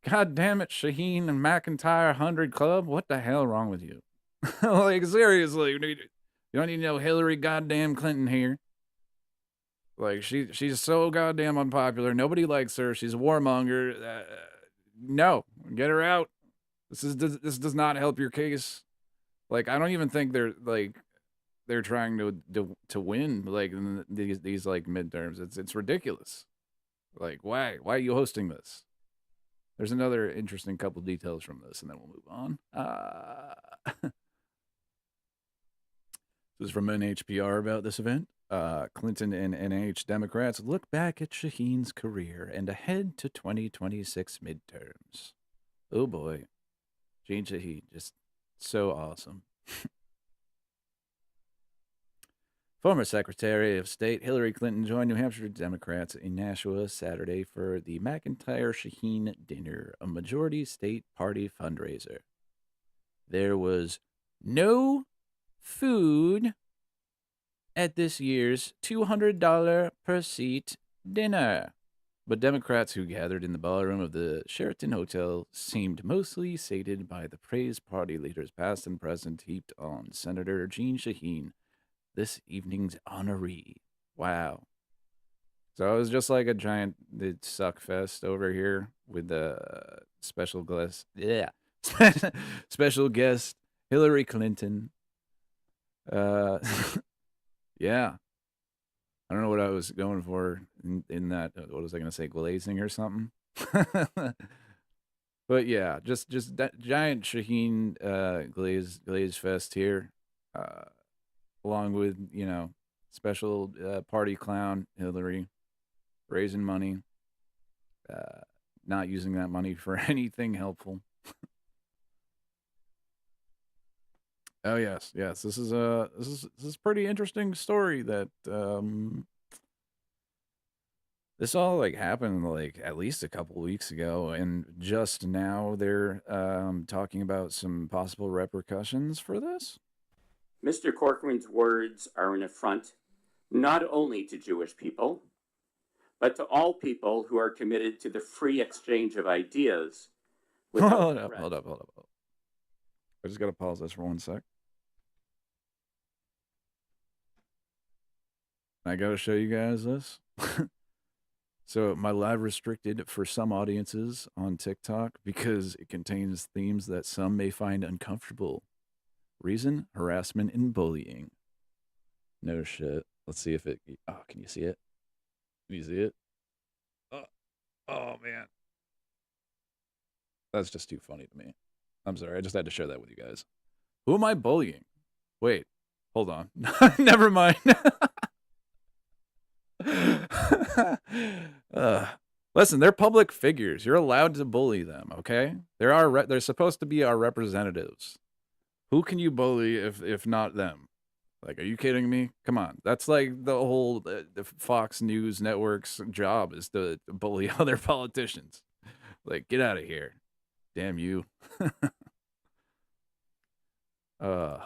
God damn it, Shaheen and McIntyre 100 Club. What the hell wrong with you? Like, seriously, you don't need no Hillary goddamn Clinton here. Like, she's so goddamn unpopular. Nobody likes her. She's a warmonger. No, get her out. This does not help your case. Like, I don't even think they're trying to win like in these like midterms. It's ridiculous. Like, why are you hosting this? There's another interesting couple details from this, and then we'll move on. This is from NHPR about this event. Clinton and NH Democrats look back at Shaheen's career and ahead to 2026 midterms. Oh boy. Jean Shaheen, just so awesome. Former Secretary of State Hillary Clinton joined New Hampshire Democrats in Nashua Saturday for the McIntyre-Shaheen dinner, a majority state party fundraiser. There was no food at this year's $200 per seat dinner, but Democrats who gathered in the ballroom of the Sheraton Hotel seemed mostly sated by the praise party leaders past and present heaped on Senator Jean Shaheen, this evening's honoree. Wow. So it was just like a giant suck fest over here with the special guest. Yeah. Special guest Hillary Clinton. Yeah. I don't know what I was going for in that. What was I going to say? Glazing or something? But yeah, just that giant Shaheen glaze fest here. Along with, special party clown Hillary, raising money, not using that money for anything helpful. Oh yes. This is a pretty interesting story that this all happened at least a couple weeks ago, and just now they're talking about some possible repercussions for this. Mr. Corcoran's words are an affront not only to Jewish people, but to all people who are committed to the free exchange of ideas. Hold up. I just got to pause this for 1 sec. I got to show you guys this. So my live restricted for some audiences on TikTok because it contains themes that some may find uncomfortable. Reason, harassment, and bullying. No shit. Let's see if it... Oh, can you see it? Can you see it? Oh, man. That's just too funny to me. I'm sorry. I just had to share that with you guys. Who am I bullying? Wait. Hold on. Never mind. Listen, they're public figures. You're allowed to bully them, okay? They're supposed to be our representatives. Who can you bully if not them? Like, are you kidding me? Come on. That's like the whole the Fox News Network's job is to bully other politicians. Like, get out of here. Damn you. Of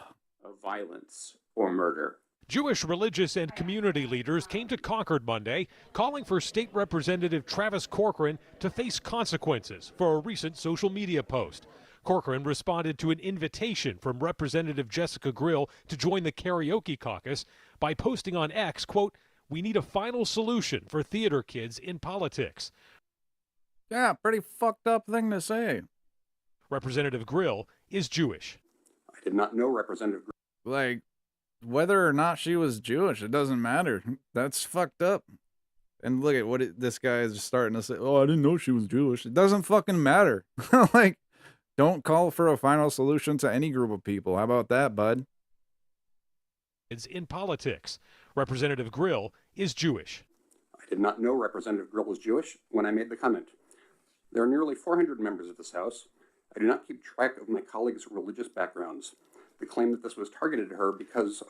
violence or murder. Jewish religious and community leaders came to Concord Monday, calling for State Representative Travis Corcoran to face consequences for a recent social media post. Corcoran responded to an invitation from Representative Jessica Grill to join the karaoke caucus by posting on X, quote, "We need a final solution for theater kids in politics." Yeah, pretty fucked up thing to say. Representative Grill is Jewish. I did not know Representative Grill. Like, whether or not she was Jewish, it doesn't matter. That's fucked up. And look at what this guy is starting to say. Oh, I didn't know she was Jewish. It doesn't fucking matter. Like, don't call for a final solution to any group of people. How about that, bud? It's in politics. Representative Grill is Jewish. I did not know Representative Grill was Jewish when I made the comment. There are nearly 400 members of this House. I do not keep track of my colleagues' religious backgrounds. The claim that this was targeted at her because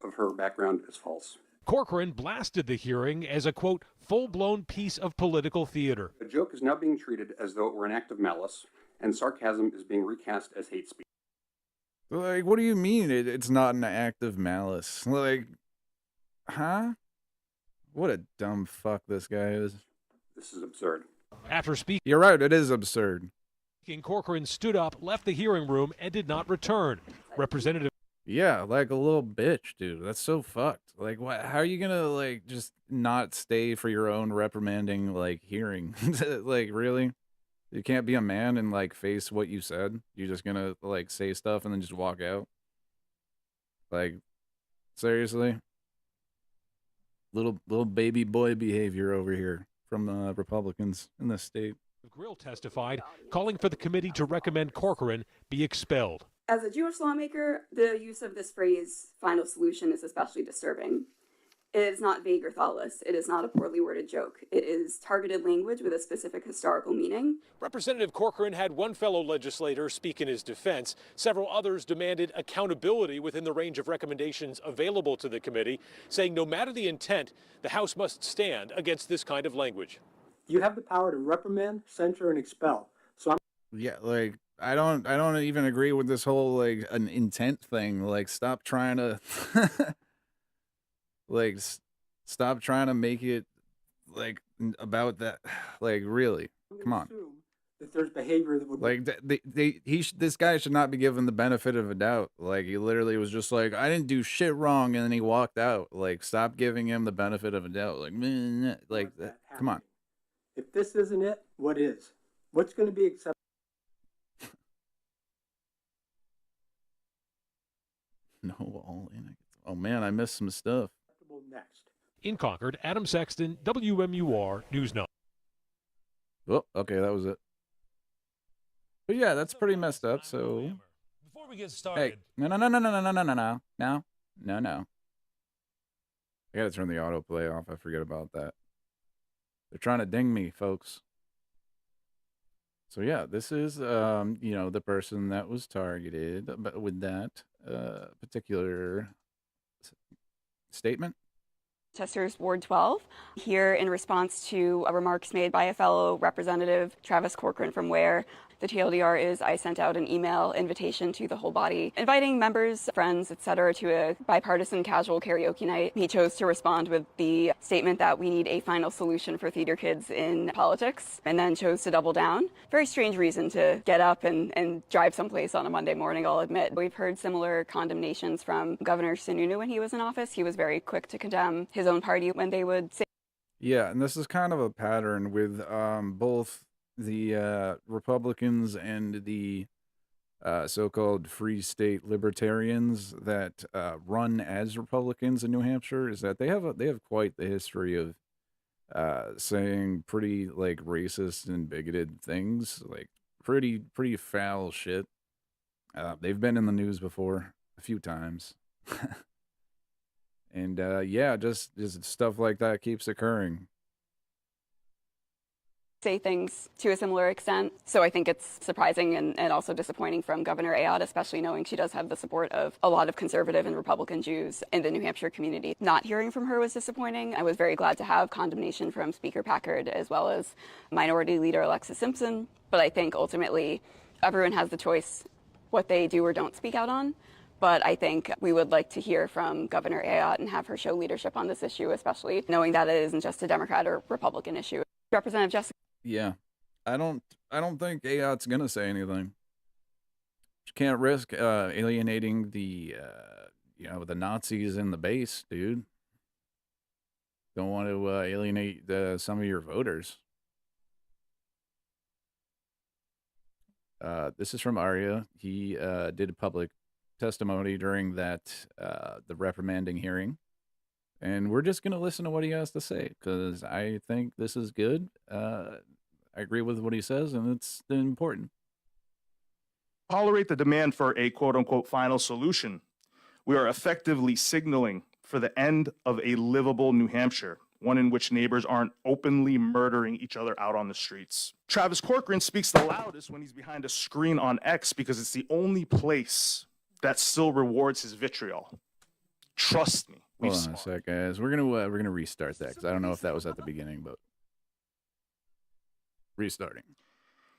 of her background is false. Corcoran blasted the hearing as a, quote, full-blown piece of political theater. A joke is now being treated as though it were an act of malice, and sarcasm is being recast as hate speech. Like, what do you mean it's not an act of malice? Like, huh? What a dumb fuck this guy is. This is absurd. After speaking, you're right, it is absurd. Corcoran stood up, left the hearing room, and did not return. Representative... Yeah, like a little bitch, dude. That's so fucked. Like, what? How are you gonna, like, just not stay for your own reprimanding, like, hearing? Like, really? You can't be a man and, like, face what you said? You're just gonna, like, say stuff and then just walk out? Like, seriously? Little baby boy behavior over here from Republicans in this state. Grill testified, calling for the committee to recommend Corcoran be expelled. As a Jewish lawmaker, the use of this phrase, final solution, is especially disturbing. It is not vague or thoughtless. It is not a poorly worded joke. It is targeted language with a specific historical meaning. Representative Corcoran had one fellow legislator speak in his defense. Several others demanded accountability within the range of recommendations available to the committee, saying no matter the intent, the House must stand against this kind of language. You have the power to reprimand, censure, and expel. So Yeah, like, I don't even agree with this whole, like, an intent thing. Like, stop trying to like, stop trying to make it, like, about that. Like, really, come on. That there's behavior that would, like, this guy should not be given the benefit of a doubt. Like, he literally was just like, I didn't do shit wrong, and then he walked out. Like, stop giving him the benefit of a doubt. Like, come on. If this isn't it, what is? What's going to be acceptable? No, all in. Oh man, I missed some stuff. Next. In Concord, Adam Sexton, WMUR News 9. Oh, okay, that was it. But yeah, that's pretty messed up. So before we get started, hey, no. I gotta turn the autoplay off. I forget about that. They're trying to ding me, folks. So yeah, this is the person that was targeted, but with that particular statement. Chester's Ward 12, here in response to remarks made by a fellow representative, Travis Corcoran from Ware. The TLDR is I sent out an email invitation to the whole body, inviting members, friends, etc. to a bipartisan casual karaoke night. He chose to respond with the statement that we need a final solution for theater kids in politics, and then chose to double down. Very strange reason to get up and drive someplace on a Monday morning, I'll admit. We've heard similar condemnations from Governor Sununu when he was in office. He was very quick to condemn his own party when they would say. Yeah, and this is kind of a pattern with both the Republicans and the so-called free state libertarians that run as Republicans in New Hampshire. Is that they have quite the history of saying pretty like racist and bigoted things, like pretty foul shit. They've been in the news before a few times. And yeah, just stuff like that keeps occurring. Say things to a similar extent. So I think it's surprising and also disappointing from Governor Ayotte, especially knowing she does have the support of a lot of conservative and Republican Jews in the New Hampshire community. Not hearing from her was disappointing. I was very glad to have condemnation from Speaker Packard as well as Minority Leader Alexis Simpson. But I think ultimately everyone has the choice what they do or don't speak out on. But I think we would like to hear from Governor Ayotte and have her show leadership on this issue, especially knowing that it isn't just a Democrat or Republican issue. Representative Jessica. Yeah, I don't think Ayotte's gonna say anything. She can't risk alienating the the Nazis in the base, dude. Don't want to alienate some of your voters. This is from Arya. He did a public testimony during that the reprimanding hearing, and we're just gonna listen to what he has to say because I think this is good. I agree with what he says, and it's important. Tolerate the demand for a quote-unquote final solution. We are effectively signaling for the end of a livable New Hampshire, one in which neighbors aren't openly murdering each other out on the streets. Travis Corcoran speaks the loudest when he's behind a screen on X because it's the only place that still rewards his vitriol. Trust me. Hold on a sec, guys. We're gonna restart that because I don't know if that was at the beginning, but restarting.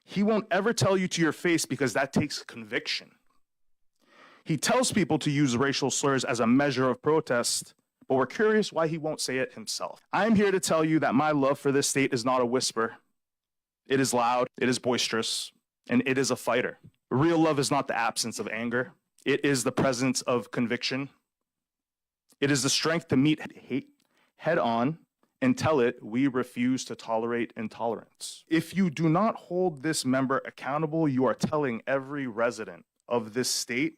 He won't ever tell you to your face because that takes conviction. He tells people to use racial slurs as a measure of protest, but we're curious why he won't say it himself. I'm here to tell you that my love for this state is not a whisper. It is loud, it is boisterous, and it is a fighter. Real love is not the absence of anger. It is the presence of conviction. It is the strength to meet hate head on and tell it we refuse to tolerate intolerance. If you do not hold this member accountable, you are telling every resident of this state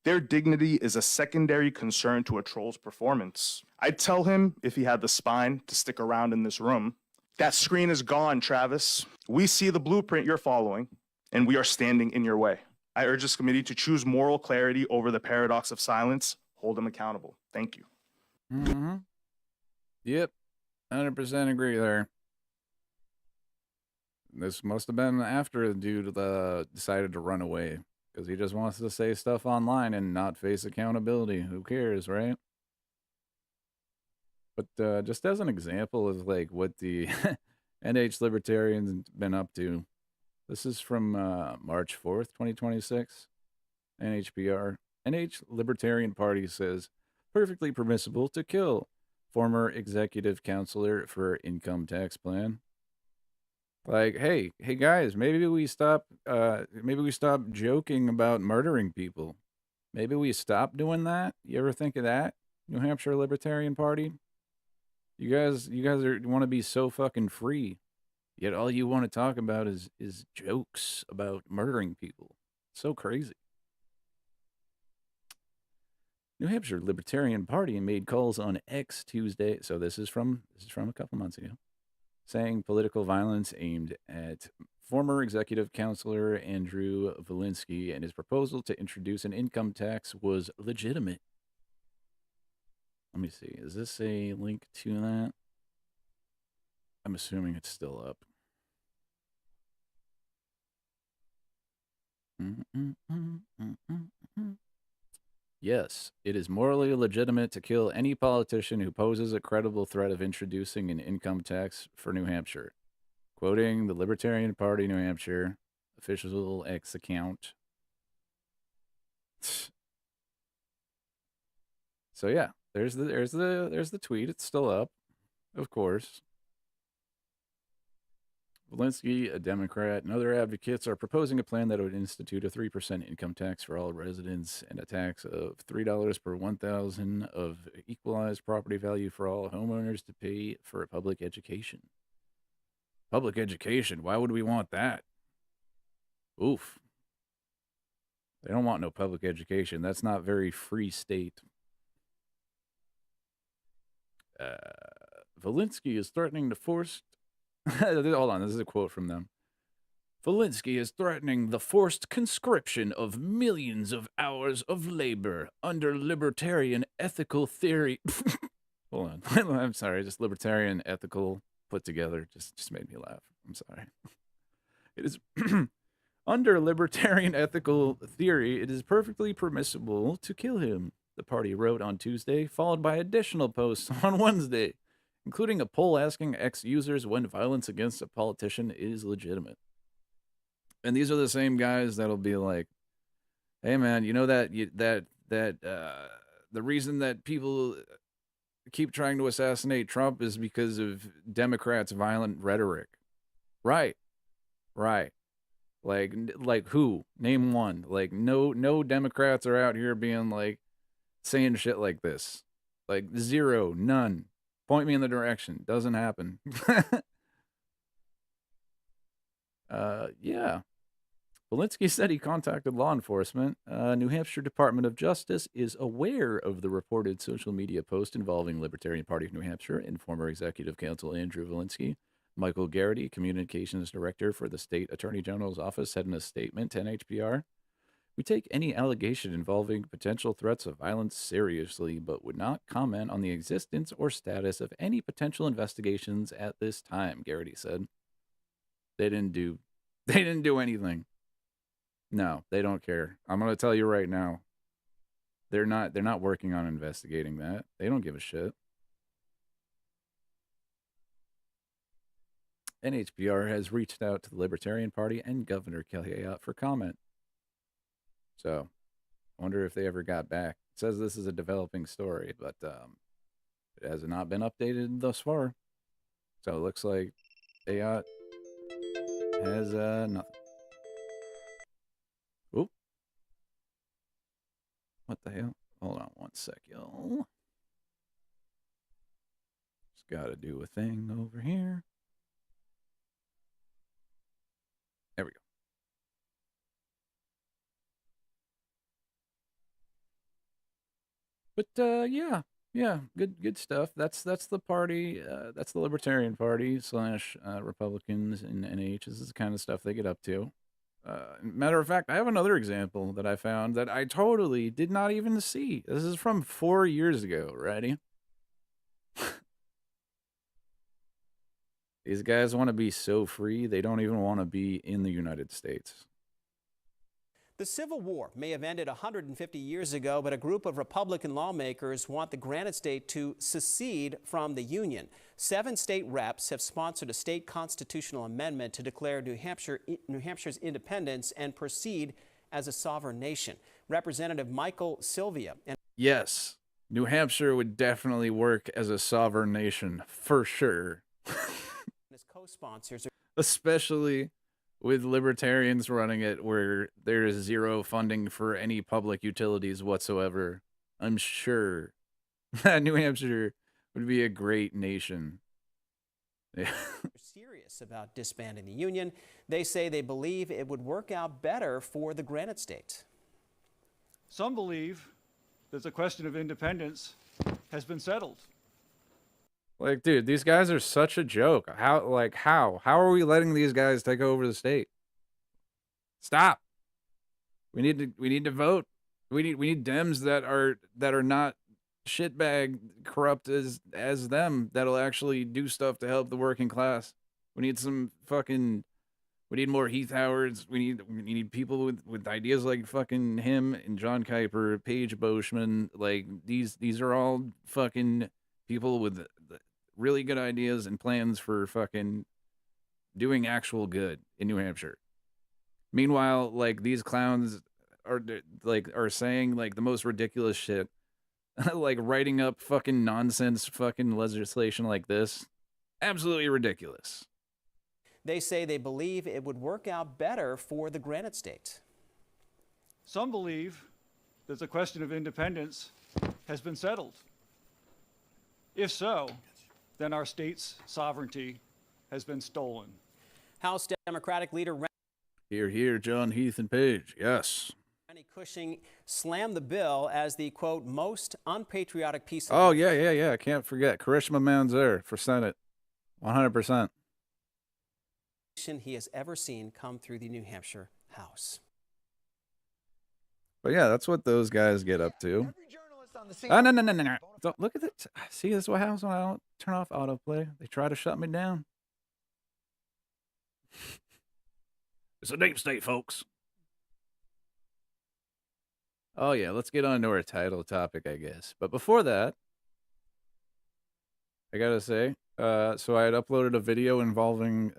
their dignity is a secondary concern to a troll's performance. I'd tell him, if he had the spine, to stick around in this room. That screen is gone, Travis. We see the blueprint you're following, and we are standing in your way. I urge this committee to choose moral clarity over the paradox of silence. Hold him accountable. Thank you. Mm-hmm. Yep. 100% agree there. This must have been after the dude decided to run away because he just wants to say stuff online and not face accountability. Who cares, right? But just as an example of like what the NH Libertarians been up to, this is from March 4th, 2026. NHPR. NH Libertarian Party says perfectly permissible to kill former executive counselor for income tax plan. Like, hey guys, maybe we stop joking about murdering people. Maybe we stop doing that. You ever think of that? New Hampshire Libertarian Party? You guys want to be so fucking free. Yet all you want to talk about is jokes about murdering people. So crazy. New Hampshire Libertarian Party made calls on X Tuesday. So this is from a couple months ago, saying political violence aimed at former executive counselor Andrew Volinsky and his proposal to introduce an income tax was legitimate. Let me see. Is this a link to that? I'm assuming it's still up. Yes, it is morally legitimate to kill any politician who poses a credible threat of introducing an income tax for New Hampshire. Quoting the Libertarian Party, New Hampshire, official X account. So yeah, there's the tweet. It's still up, of course. Walensky, a Democrat, and other advocates are proposing a plan that would institute a 3% income tax for all residents and a tax of $3 per 1,000 of equalized property value for all homeowners to pay for public education. Public education? Why would we want that? Oof. They don't want no public education. That's not very free state. Walensky is threatening to force... Hold on, this is a quote from them. Walensky is threatening the forced conscription of millions of hours of labor under libertarian ethical theory. Hold on. I'm sorry, just libertarian ethical put together just made me laugh. I'm sorry. It is under libertarian ethical theory, it is perfectly permissible to kill him, the party wrote on Tuesday, followed by additional posts on Wednesday, including a poll asking ex-users when violence against a politician is legitimate. And these are the same guys that'll be like, "Hey man, you know that the reason that people keep trying to assassinate Trump is because of Democrats' violent rhetoric." Right. Like who? Name one. Like no Democrats are out here being like saying shit like this. Like zero, none. Point me in the direction. Doesn't happen. Yeah. Walensky said he contacted law enforcement. New Hampshire Department of Justice is aware of the reported social media post involving Libertarian Party of New Hampshire and former executive counsel Andrew Walensky. Michael Garrity, communications director for the state attorney general's office, said in a statement to NHPR, "We take any allegation involving potential threats of violence seriously, but would not comment on the existence or status of any potential investigations at this time," Garrity said. They didn't do anything. No, they don't care. I'm going to tell you right now. They're not working on investigating that. They don't give a shit. NHPR has reached out to the Libertarian Party and Governor Kelly Ayotte for comment. So, I wonder if they ever got back. It says this is a developing story, but it has not been updated thus far. So, it looks like Ayotte has nothing. Oop. What the hell? Hold on one sec, y'all. Just got to do a thing over here. There we go. But yeah, good stuff. That's the party. That's the Libertarian Party / Republicans in NH. This is the kind of stuff they get up to. Matter of fact, I have another example that I found that I totally did not even see. This is from 4 years ago. Ready? These guys want to be so free, they don't even want to be in the United States. The Civil War may have ended 150 years ago, but a group of Republican lawmakers want the Granite State to secede from the Union. 7 state reps have sponsored a state constitutional amendment to declare New Hampshire's independence and proceed as a sovereign nation. Representative Michael Sylvia. Yes, New Hampshire would definitely work as a sovereign nation, for sure. His co-sponsors, especially with libertarians running it, where there is zero funding for any public utilities whatsoever. I'm sure that New Hampshire would be a great nation. Yeah. They're serious about disbanding the Union. They say they believe it would work out better for the Granite State. Some believe that the question of independence has been settled. Like, dude, these guys are such a joke. How are we letting these guys take over the state? Stop. We need to vote. We need Dems that are not shitbag corrupt as them, that'll actually do stuff to help the working class. We need more Heath Howards. We need people with ideas like fucking him and John Kuiper, Paige Boschman. Like these are all fucking people with really good ideas and plans for fucking doing actual good in New Hampshire. Meanwhile, like these clowns are saying like the most ridiculous shit, like writing up fucking nonsense fucking legislation like this. Absolutely ridiculous. They say they believe it would work out better for the Granite State. Some believe that the question of independence has been settled. If so, then our state's sovereignty has been stolen. House Democratic leader Hear, hear, John, Heath, and Page. Yes. Randy Cushing slammed the bill as the, quote, most unpatriotic piece of Oh, yeah. I can't forget. Karishma Manzar for Senate. 100%. he has ever seen come through the New Hampshire House. But yeah, that's what those guys get up to. Oh, no. Don't look at it. See, this is what happens when I don't turn off autoplay. They try to shut me down. It's a deep state, folks. Oh, yeah, let's get on to our title topic, I guess. But before that, I gotta say, so I had uploaded a video involving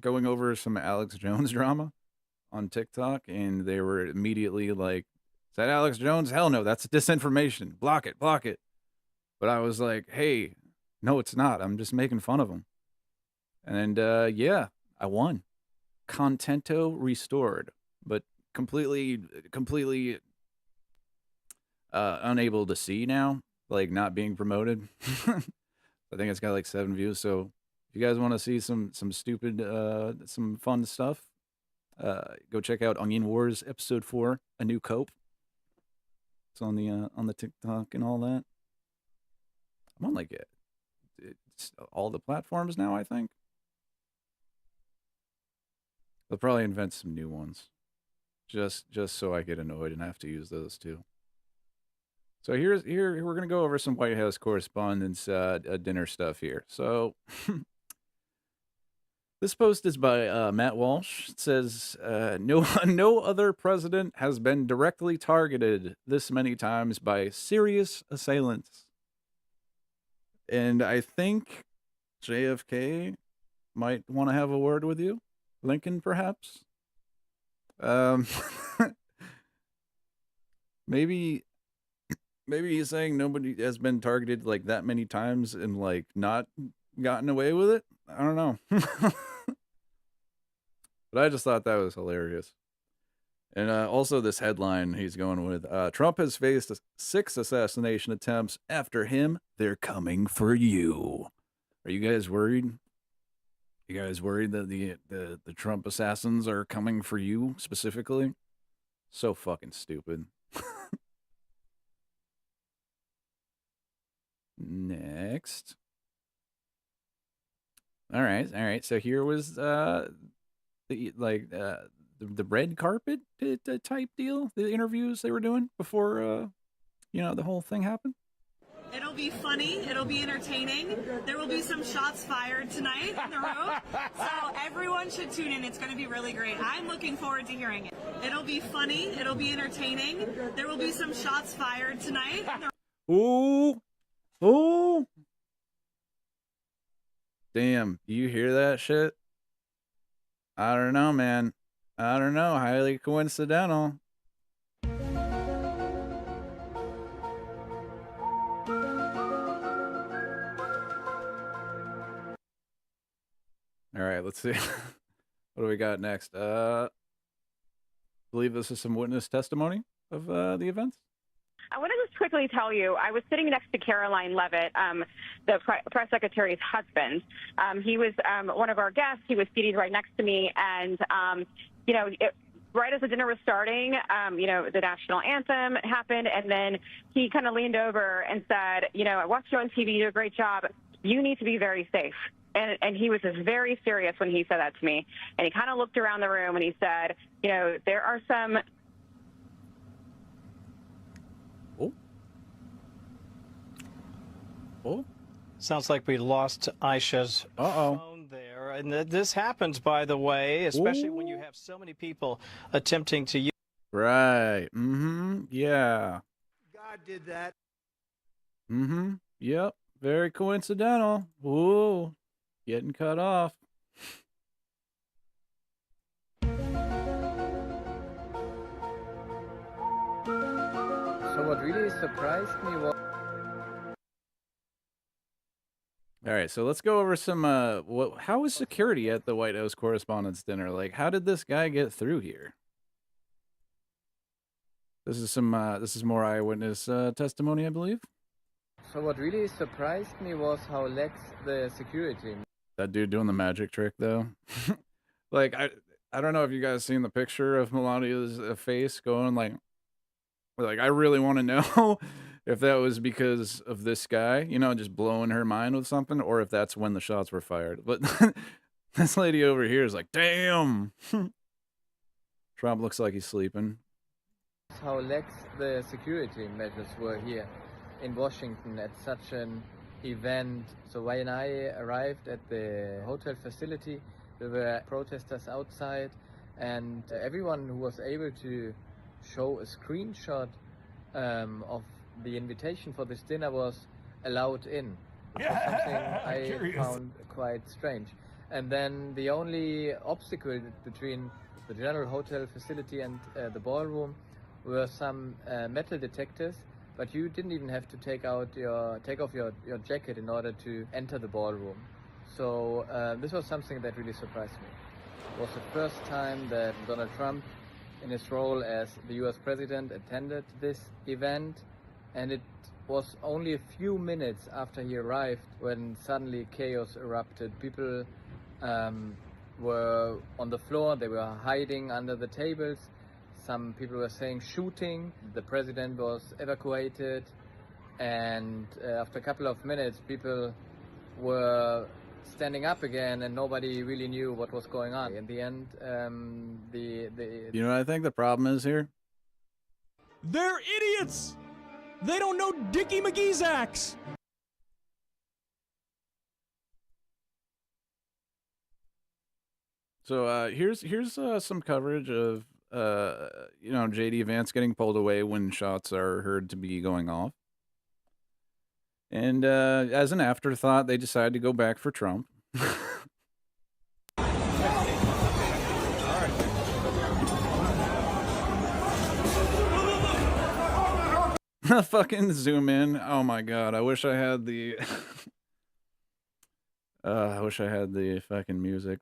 going over some Alex Jones drama on TikTok, and they were immediately like, is that Alex Jones? Hell no, that's disinformation. Block it. But I was like, hey, no, it's not. I'm just making fun of him. And yeah, I won. Contento restored, but completely unable to see now, like not being promoted. I think it's got like 7 views. So if you guys want to see some stupid, some fun stuff, go check out Onion Wars episode 4, A New Cope. It's on the TikTok and all that. I'm on like it's all the platforms now, I think. They'll probably invent some new ones, just so I get annoyed and have to use those too. So here we're gonna go over some White House correspondence dinner stuff here. So this post is by Matt Walsh. It says no other president has been directly targeted this many times by serious assailants, and I think JFK might want to have a word with you. Lincoln, perhaps. Maybe he's saying nobody has been targeted like that many times and like not gotten away with it. I don't know. But I just thought that was hilarious. And also this headline he's going with, Trump has faced 6 assassination attempts. After him, they're coming for you. Are you guys worried? You guys worried that the Trump assassins are coming for you specifically? So fucking stupid. Next. All right. So here was the red carpet type deal, the interviews they were doing before the whole thing happened. It'll be funny. It'll be entertaining. There will be some shots fired tonight in the room. So everyone should tune in. It's going to be really great. I'm looking forward to hearing it. It'll be funny. It'll be entertaining. There will be some shots fired tonight in the Ooh. Damn, you hear that shit? I don't know, man. I don't know. Highly coincidental. All right, let's see. What do we got next? Believe this is some witness testimony of the events. I want to just quickly tell you, I was sitting next to Caroline Levitt, the press secretary's husband. He was one of our guests. He was seated right next to me. And, right as the dinner was starting, the national anthem happened. And then he kind of leaned over and said, I watched you on TV. You do a great job. You need to be very safe. And he was just very serious when he said that to me. And he kind of looked around the room and he said, there are some... Oh. Sounds like we lost Aisha's phone there. And this happens, by the way, especially when you have so many people attempting to use. Right. Mm-hmm. Yeah. God did that. Mm-hmm. Yep. Very coincidental. Ooh. Getting cut off. So what really surprised me was... All right, so let's go over some. How was security at the White House Correspondents' Dinner? Like, how did this guy get through here? This is some. This is more eyewitness testimony, I believe. So what really surprised me was how lax the security. That dude doing the magic trick, though. Like, I don't know if you guys seen the picture of Melania's face going like I really want to know if that was because of this guy, you know, just blowing her mind with something, or if that's when the shots were fired. But this lady over here is like, damn. Trump looks like he's sleeping. How lax the security measures were here in Washington at such an event. So when I arrived at the hotel facility, there were protesters outside, and everyone who was able to show a screenshot of the invitation for this dinner was allowed in. Something I found quite strange. And then the only obstacle between the general hotel facility and the ballroom were some metal detectors, but you didn't even have to take off your jacket in order to enter the ballroom. So this was something that really surprised me. It was the first time that Donald Trump, in his role as the US president, attended this event, and it was only a few minutes after he arrived when suddenly chaos erupted. People were on the floor, they were hiding under the tables. Some people were saying shooting. The president was evacuated, and after a couple of minutes, people were standing up again, and nobody really knew what was going on. In the end, You know what I think the problem is here? They're idiots! They don't know Dickie McGee's axe! So here's some coverage of you know, J.D. Vance getting pulled away when shots are heard to be going off. And as an afterthought, they decide to go back for Trump. Fucking zoom in. Oh my god, I wish I had the I wish I had the fucking music.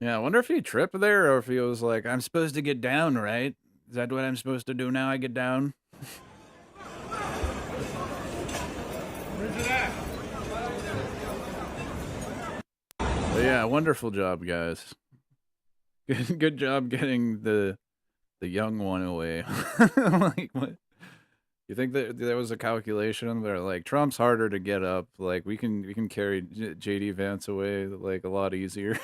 Yeah, I wonder if he tripped there or if he was like, I'm supposed to get down, right? Is that what I'm supposed to do now? I get down? But yeah, wonderful job, guys. Good job getting the young one away. Like, what? You think that there was a calculation? They're like, Trump's harder to get up. Like, we can carry J.D. Vance away like a lot easier.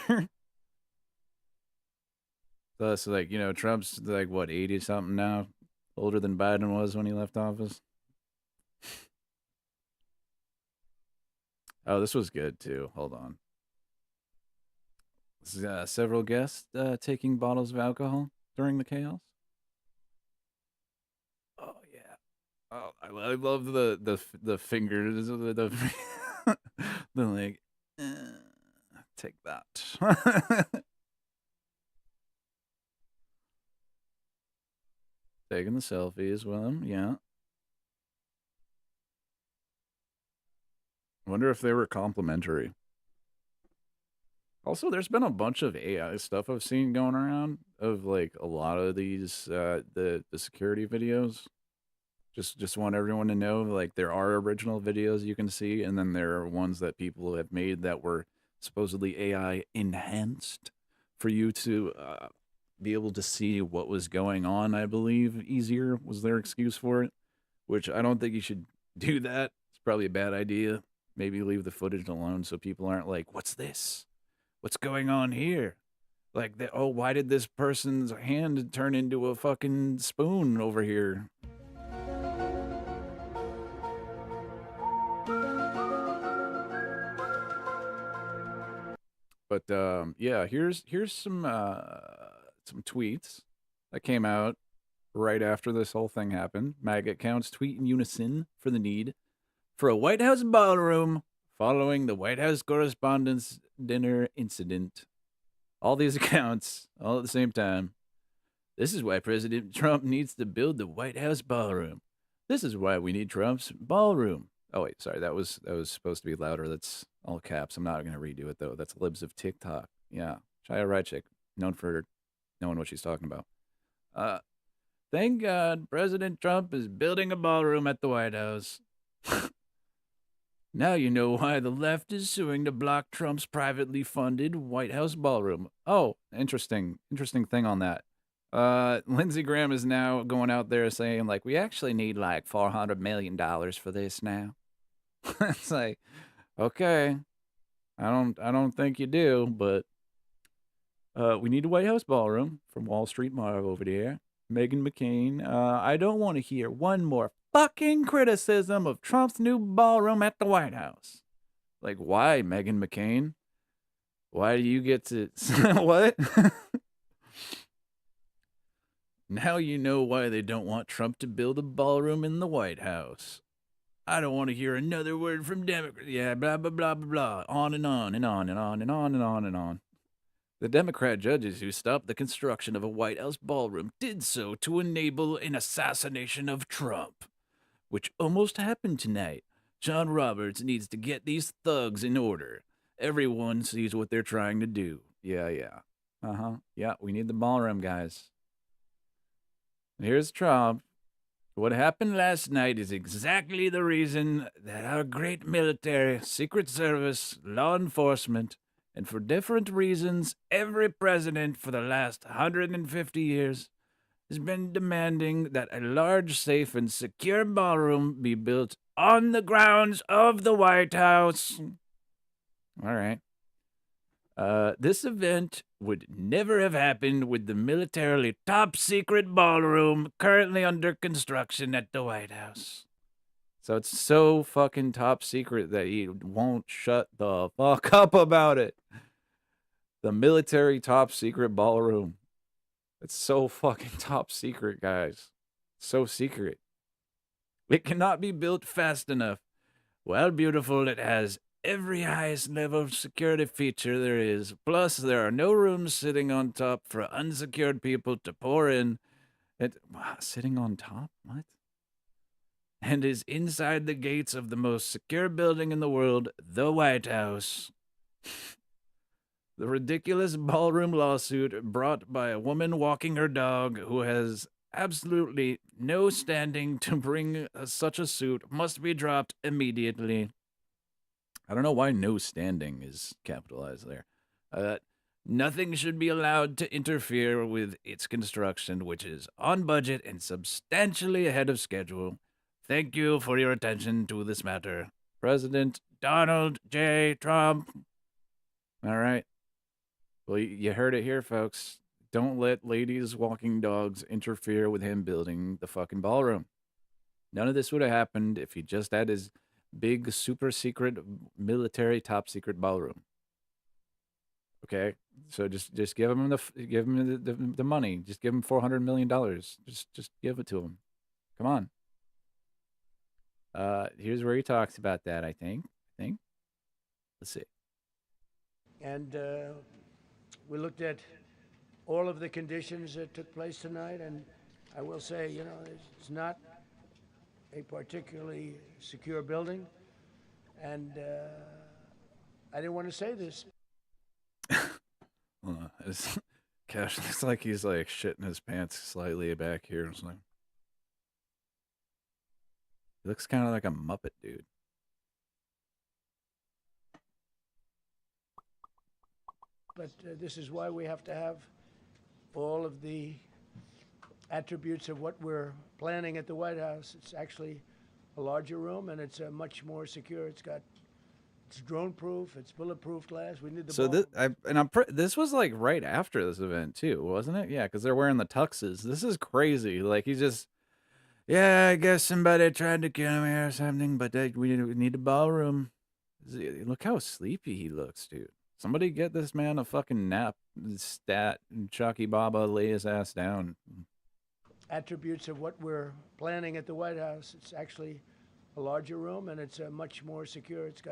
Plus, like, you know, Trump's like, what, 80 something now? Older than Biden was when he left office. Oh, this was good too. Hold on. This is, several guests taking bottles of alcohol during the chaos. Oh yeah. Oh, I love the fingers, the like, take that. Taking the selfies with him, yeah. Wonder if they were complimentary. Also, there's been a bunch of AI stuff I've seen going around of like a lot of these the security videos. Just want everyone to know, like, there are original videos you can see, and then there are ones that people have made that were supposedly AI enhanced for you to be able to see what was going on, I believe, easier was their excuse for it, which I don't think you should do that. It's probably a bad idea. Maybe leave the footage alone so people aren't like, what's this? What's going on here? Like, oh, why did this person's hand turn into a fucking spoon over here? But yeah, here's some tweets that came out right after this whole thing happened. MAGA accounts tweet in unison for the need for a White House ballroom following the White House Correspondents' Dinner incident. All these accounts, all at the same time. This is why President Trump needs to build the White House ballroom. This is why we need Trump's ballroom. Oh, wait, sorry. That was supposed to be louder. That's all caps. I'm not going to redo it, though. That's Libs of TikTok. Yeah. Shia Rychick, known for knowing what she's talking about. Thank God President Trump is building a ballroom at the White House. Now you know why the left is suing to block Trump's privately funded White House ballroom. Oh, interesting thing on that. Lindsey Graham is now going out there saying, like, we actually need like $400 million for this now. It's like, okay, I don't think you do, but we need a White House ballroom from Wall Street Marv over there. Meghan McCain, I don't want to hear one more fucking criticism of Trump's new ballroom at the White House. Like, why, Meghan McCain? Why do you get to... What? Now you know why they don't want Trump to build a ballroom in the White House. I don't want to hear another word from Democrats. Yeah, blah, blah, blah, blah, blah. On and on and on and on and on and on and on. The Democrat judges who stopped the construction of a White House ballroom did so to enable an assassination of Trump, which almost happened tonight. John Roberts needs to get these thugs in order. Everyone sees what they're trying to do. Yeah. Yeah, we need the ballroom, guys. And here's Trump. What happened last night is exactly the reason that our great military, Secret Service, law enforcement, and for different reasons, every president for the last 150 years has been demanding that a large, safe, and secure ballroom be built on the grounds of the White House. All right. This event would never have happened with the militarily top-secret ballroom currently under construction at the White House. So it's so fucking top secret that he won't shut the fuck up about it. The military top secret ballroom. It's so fucking top secret, guys. So secret. It cannot be built fast enough. While beautiful, it has every highest level of security feature there is. Plus, there are no rooms sitting on top for unsecured people to pour in. Sitting on top? What? And is inside the gates of the most secure building in the world, the White House. The ridiculous ballroom lawsuit brought by a woman walking her dog who has absolutely no standing to bring such a suit must be dropped immediately. I don't know why no standing is capitalized there. Nothing should be allowed to interfere with its construction, which is on budget and substantially ahead of schedule. Thank you for your attention to this matter. President Donald J. Trump. All right. Well, you heard it here, folks. Don't let ladies walking dogs interfere with him building the fucking ballroom. None of this would have happened if he just had his big, super secret, military, top secret ballroom. Okay, so just give him the money. Just give him $400 million. Just give it to him. Come on. Here's where he talks about that. I think. Let's see. And we looked at all of the conditions that took place tonight, and I will say, it's not a particularly secure building, and I didn't want to say this. Cash looks like he's like shitting his pants slightly back here. It's like, he looks kind of like a Muppet dude. But this is why we have to have all of the attributes of what we're planning at the White House. It's actually a larger room, and it's much more secure. It's drone-proof. It's bulletproof glass. We need the. So this was like right after this event too, wasn't it? Yeah, because they're wearing the tuxes. This is crazy. Like he's just, yeah, I guess somebody tried to kill me or something, but we need a ballroom. Look how sleepy he looks, dude. Somebody get this man a fucking nap. Stat. Chucky Baba, lay his ass down. Attributes of what we're planning at the White House. It's actually a larger room, and it's much more secure. It's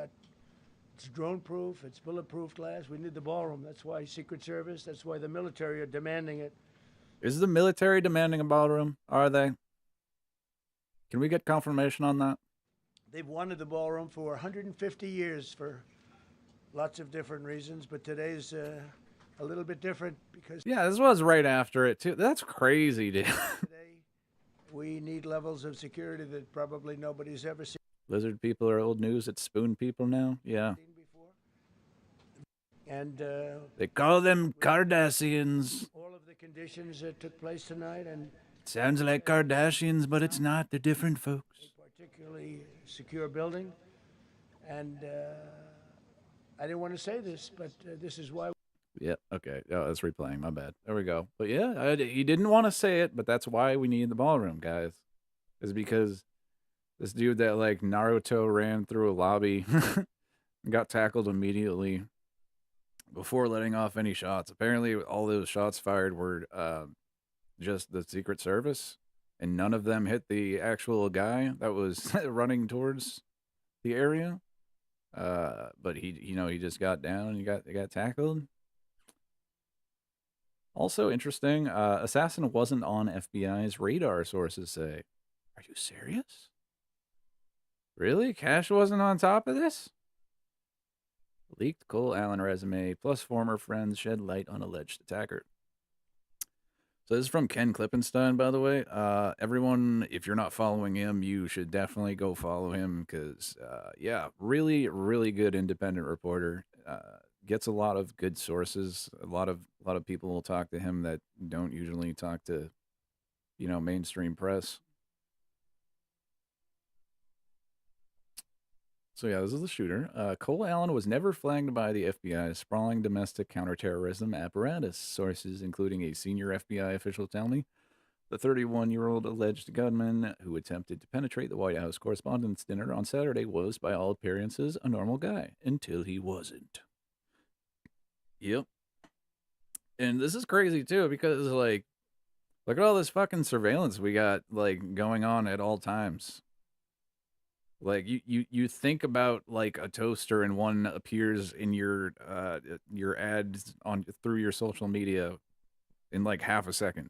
drone-proof, it's bulletproof glass. We need the ballroom. That's why Secret Service, that's why the military are demanding it. Is the military demanding a ballroom? Are they? Can we get confirmation on that? They've wanted the ballroom for 150 years for lots of different reasons, but today's a little bit different because Yeah, this was right after it, too. That's crazy, dude. today we need levels of security that probably nobody's ever seen. Lizard people are old news. It's spoon people now. Yeah. And They call them Kardashians. all of the conditions that took place tonight, and Sounds like Kardashians, but it's not. They're different folks. particularly secure building. And I didn't want to say this, but this is why. Yeah, okay. Oh, that's replaying. My bad. There we go. But yeah, he didn't want to say it, but that's why we need the ballroom, guys. Is because this dude that, like, Naruto ran through a lobby and got tackled immediately before letting off any shots. Apparently, all those shots fired were just the Secret Service, and none of them hit the actual guy that was running towards the area. But he just got down and he got tackled. Also interesting, assassin wasn't on FBI's radar, sources say. Are you serious? Really? Cash wasn't on top of this? Leaked Cole Allen resume plus former friends shed light on alleged attacker. So this is from Ken Klippenstein, by the way. Everyone, if you're not following him, you should definitely go follow him because, yeah, really, really good independent reporter. Gets a lot of good sources. A lot of people will talk to him that don't usually talk to, mainstream press. So yeah, this is the shooter. Cole Allen was never flagged by the FBI's sprawling domestic counterterrorism apparatus. Sources, including a senior FBI official, tell me the 31-year-old alleged gunman who attempted to penetrate the White House Correspondents' Dinner on Saturday was, by all appearances, a normal guy until he wasn't. Yep. And this is crazy too because, like, look at all this fucking surveillance we got, like, going on at all times. Like, you think about, like, a toaster and one appears in your ads through your social media in like half a second.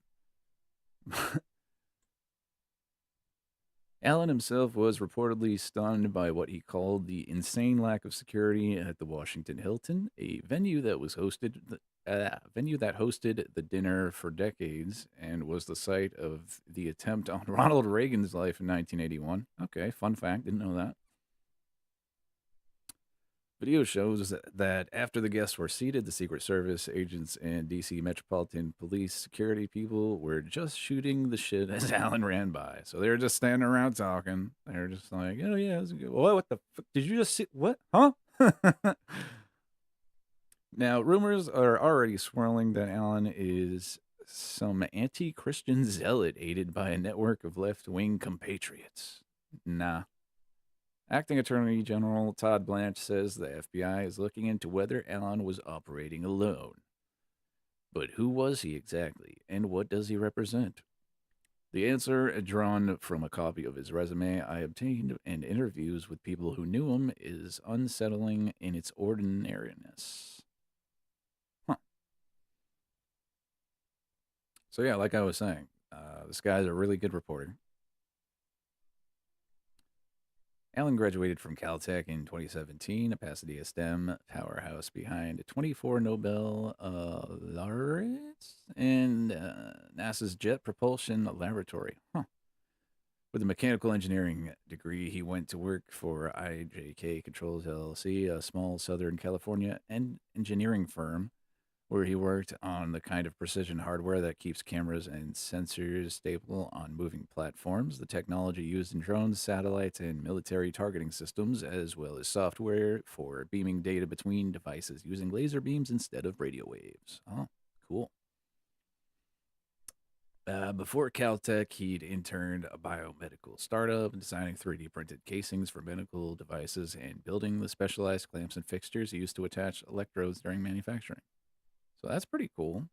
Allen himself was reportedly stunned by what he called the insane lack of security at the Washington Hilton, a venue that hosted the dinner for decades and was the site of the attempt on Ronald Reagan's life in 1981. Okay, fun fact, didn't know that. Video shows that after the guests were seated, the Secret Service agents and D.C. Metropolitan Police security people were just shooting the shit as Allen ran by. So they were just standing around talking. They were just like, oh, yeah, what the fuck? Did you just see? What? Huh? Now, rumors are already swirling that Allen is some anti-Christian zealot aided by a network of left-wing compatriots. Nah. Acting Attorney General Todd Blanche says the FBI is looking into whether Allen was operating alone. But who was he exactly, and what does he represent? The answer, drawn from a copy of his resume I obtained and interviews with people who knew him, is unsettling in its ordinariness. Huh. So yeah, like I was saying, this guy's a really good reporter. Allen graduated from Caltech in 2017, a Pasadena STEM powerhouse behind 24 Nobel laureates and NASA's Jet Propulsion Laboratory. Huh. With a mechanical engineering degree, he went to work for IJK Controls LLC, a small Southern California engineering firm, where he worked on the kind of precision hardware that keeps cameras and sensors stable on moving platforms, the technology used in drones, satellites, and military targeting systems, as well as software for beaming data between devices using laser beams instead of radio waves. Oh, cool. Before Caltech, he'd interned a biomedical startup, designing 3D printed casings for medical devices and building the specialized clamps and fixtures used to attach electrodes during manufacturing. So that's pretty cool.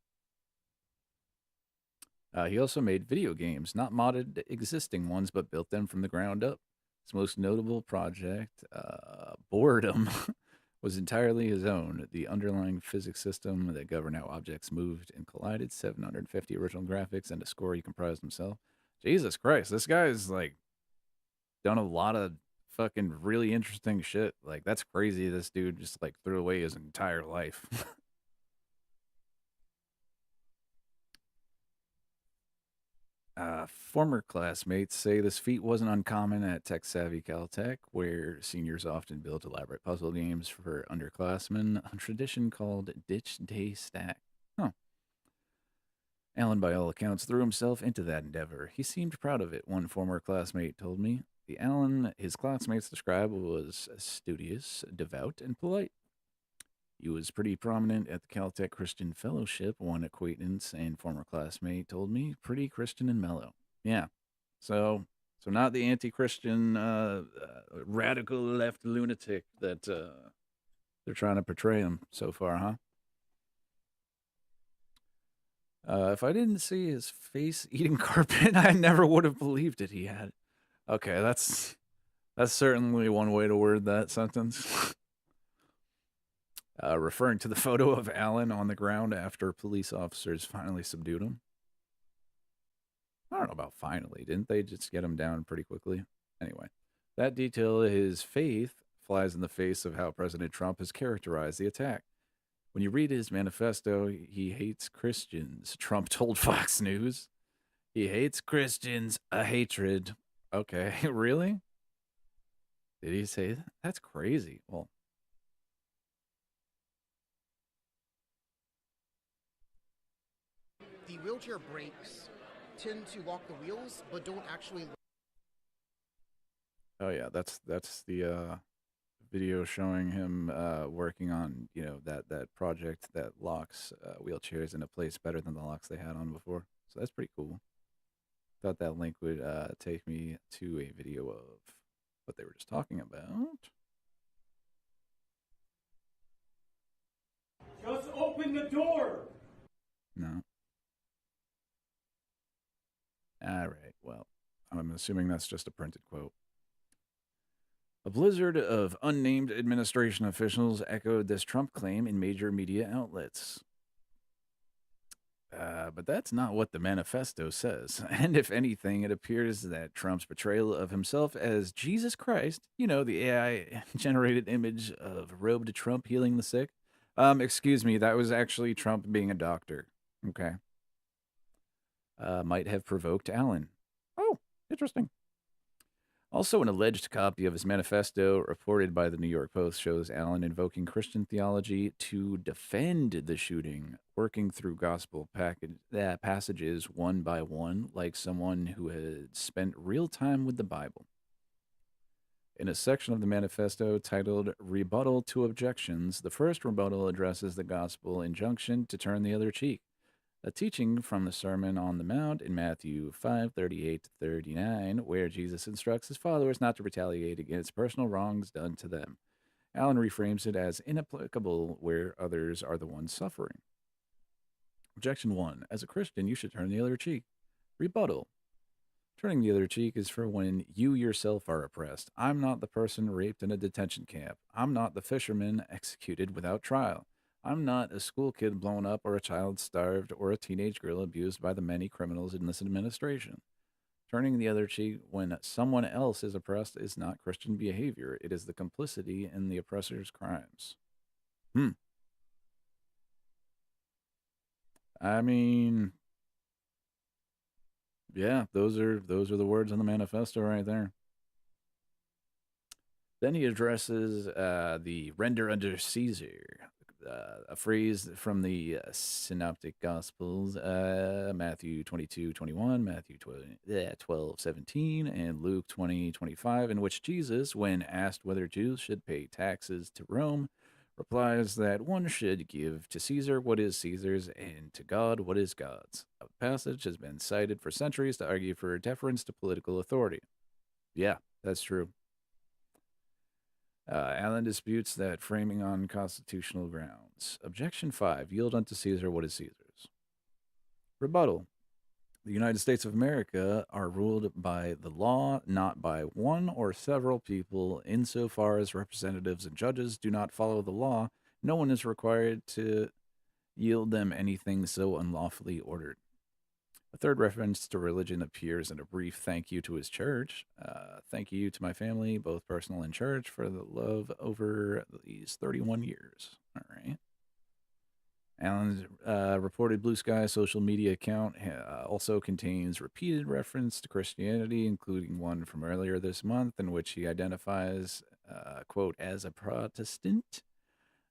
He also made video games, not modded existing ones, but built them from the ground up. His most notable project, Boredom, was entirely his own. The underlying physics system that governed how objects moved and collided, 750 original graphics, and a score he comprised himself. Jesus Christ, this guy's like done a lot of fucking really interesting shit. Like, that's crazy. This dude just like threw away his entire life. Former classmates say this feat wasn't uncommon at Tech Savvy Caltech, where seniors often built elaborate puzzle games for underclassmen, a tradition called Ditch Day Stack. Huh. Alan, by all accounts, threw himself into that endeavor. He seemed proud of it, one former classmate told me. The Alan his classmates described was studious, devout, and polite. He was pretty prominent at the Caltech Christian Fellowship, one acquaintance and former classmate told me. Pretty Christian and mellow. Yeah. So not the anti-Christian radical left lunatic that they're trying to portray him so far, huh? If I didn't see his face eating carpet, I never would have believed it he had. Okay, that's certainly one way to word that sentence. Referring to the photo of Alan on the ground after police officers finally subdued him. I don't know about finally. Didn't they just get him down pretty quickly? Anyway, that detail of his faith flies in the face of how President Trump has characterized the attack. When you read his manifesto, he hates Christians, Trump told Fox News. He hates Christians, a hatred. Okay, really? Did he say that? That's crazy. Well, the wheelchair brakes tend to lock the wheels, but don't actually. oh yeah, that's the video showing him working on that project that locks wheelchairs into place better than the locks they had on before. So that's pretty cool. Thought that link would take me to a video of what they were just talking about. Just open the door. No. All right. Well, I'm assuming that's just a printed quote. A blizzard of unnamed administration officials echoed this Trump claim in major media outlets. But that's not what the manifesto says. And if anything, it appears that Trump's portrayal of himself as Jesus Christ, the AI-generated image of robed Trump healing the sick. Excuse me, that was actually Trump being a doctor. Okay. Might have provoked Allen. Oh, interesting. Also, an alleged copy of his manifesto reported by the New York Post shows Allen invoking Christian theology to defend the shooting, working through gospel passages one by one, like someone who had spent real time with the Bible. In a section of the manifesto titled Rebuttal to Objections, the first rebuttal addresses the gospel injunction to turn the other cheek, a teaching from the Sermon on the Mount in Matthew 5:38-39, where Jesus instructs his followers not to retaliate against personal wrongs done to them. Allen reframes it as inapplicable where others are the ones suffering. Objection 1. As a Christian, you should turn the other cheek. Rebuttal. Turning the other cheek is for when you yourself are oppressed. I'm not the person raped in a detention camp. I'm not the fisherman executed without trial. I'm not a school kid blown up or a child starved or a teenage girl abused by the many criminals in this administration. Turning the other cheek when someone else is oppressed is not Christian behavior. It is the complicity in the oppressor's crimes. I mean, yeah, those are the words in the manifesto right there. Then he addresses the render under Caesar, a phrase from the Synoptic Gospels, Matthew 22:21, Matthew 12:17, and Luke 20:25, in which Jesus, when asked whether Jews should pay taxes to Rome, replies that one should give to Caesar what is Caesar's and to God what is God's. A passage has been cited for centuries to argue for deference to political authority. Yeah, that's true. Allen disputes that framing on constitutional grounds. Objection 5. Yield unto Caesar what is Caesar's. Rebuttal. The United States of America are ruled by the law, not by one or several people. Insofar as representatives and judges do not follow the law, no one is required to yield them anything so unlawfully ordered. A third reference to religion appears in a brief thank you to his church. Thank you to my family, both personal and church, for the love over these 31 years. All right. Allen's reported Blue Sky social media account also contains repeated reference to Christianity, including one from earlier this month in which he identifies, quote, as a Protestant,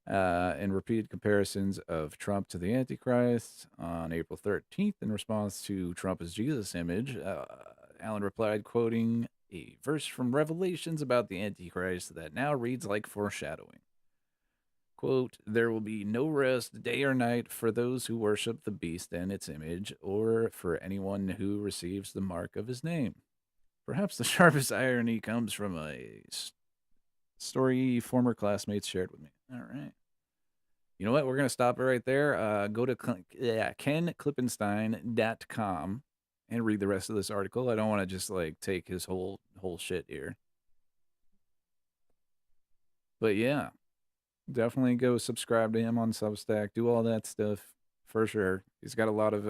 and repeated comparisons of Trump to the Antichrist. On April 13th, in response to Trump as Jesus image, Allen replied, quoting a verse from Revelations about the Antichrist that now reads like foreshadowing. Quote, there will be no rest day or night for those who worship the beast and its image, or for anyone who receives the mark of his name. Perhaps the sharpest irony comes from a story former classmates shared with me. All right. You know what? We're going to stop it right there. Go to kenklippenstein.com and read the rest of this article. I don't want to just like take his whole shit here. But yeah, definitely go subscribe to him on Substack. Do all that stuff for sure. He's got a lot of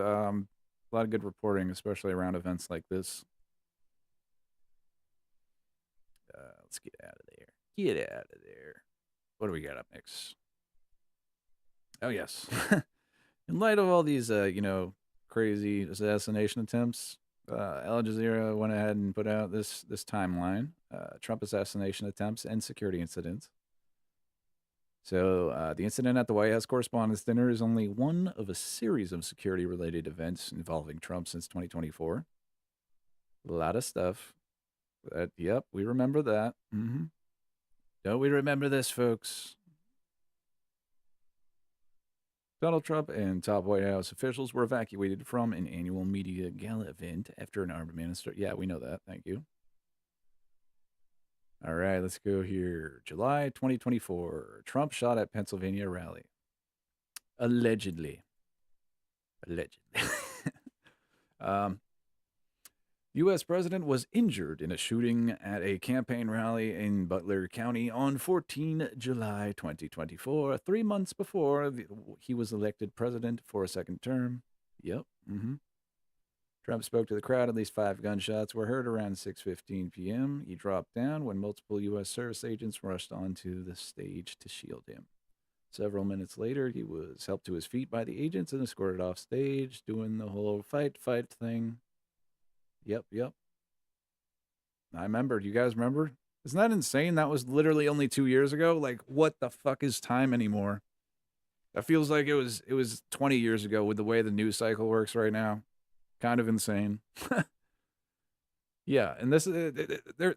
good reporting, especially around events like this. Let's get out of there. Get out of there. What do we got up next? Oh, yes. In light of all these, crazy assassination attempts, Al Jazeera went ahead and put out this timeline, Trump assassination attempts and security incidents. So the incident at the White House Correspondents' Dinner is only one of a series of security-related events involving Trump since 2024. A lot of stuff. Yep, we remember that. Mm-hmm. Don't we remember this, folks? Donald Trump and top White House officials were evacuated from an annual media gala event after an armed minister. Yeah, we know that. Thank you. All right, let's go here. July 2024. Trump shot at Pennsylvania rally. Allegedly. U.S. president was injured in a shooting at a campaign rally in Butler County on 14 July 2024, 3 months before he was elected president for a second term. Yep. Mm-hmm. Trump spoke to the crowd. At least 5 gunshots were heard around 6:15 p.m. He dropped down when multiple U.S. service agents rushed onto the stage to shield him. Several minutes later, he was helped to his feet by the agents and escorted off stage, doing the whole fight thing. Yep. I remember. Do you guys remember? Isn't that insane? That was literally only 2 years ago. Like, what the fuck is time anymore? That feels like it was 20 years ago with the way the news cycle works right now. Kind of insane. Yeah, and this there,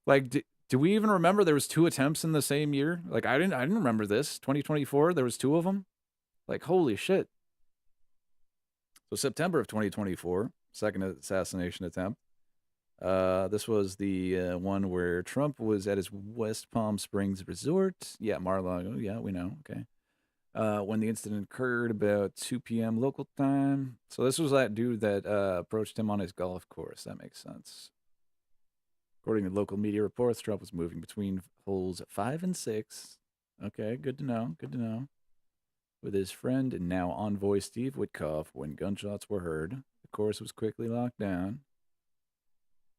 like, do we even remember there was 2 attempts in the same year? Like, I didn't remember this. 2024, there was 2 of them. Like, holy shit. So September of 2024. Second assassination attempt. This was the one where Trump was at his West Palm Springs resort. Yeah, Mar-a-Lago. Yeah, we know. Okay. When the incident occurred about 2 p.m. local time. So this was that dude that approached him on his golf course. That makes sense. According to local media reports, Trump was moving between holes 5 and 6. Okay, good to know. Good to know. With his friend and now envoy Steve Witkoff when gunshots were heard. The course was quickly locked down.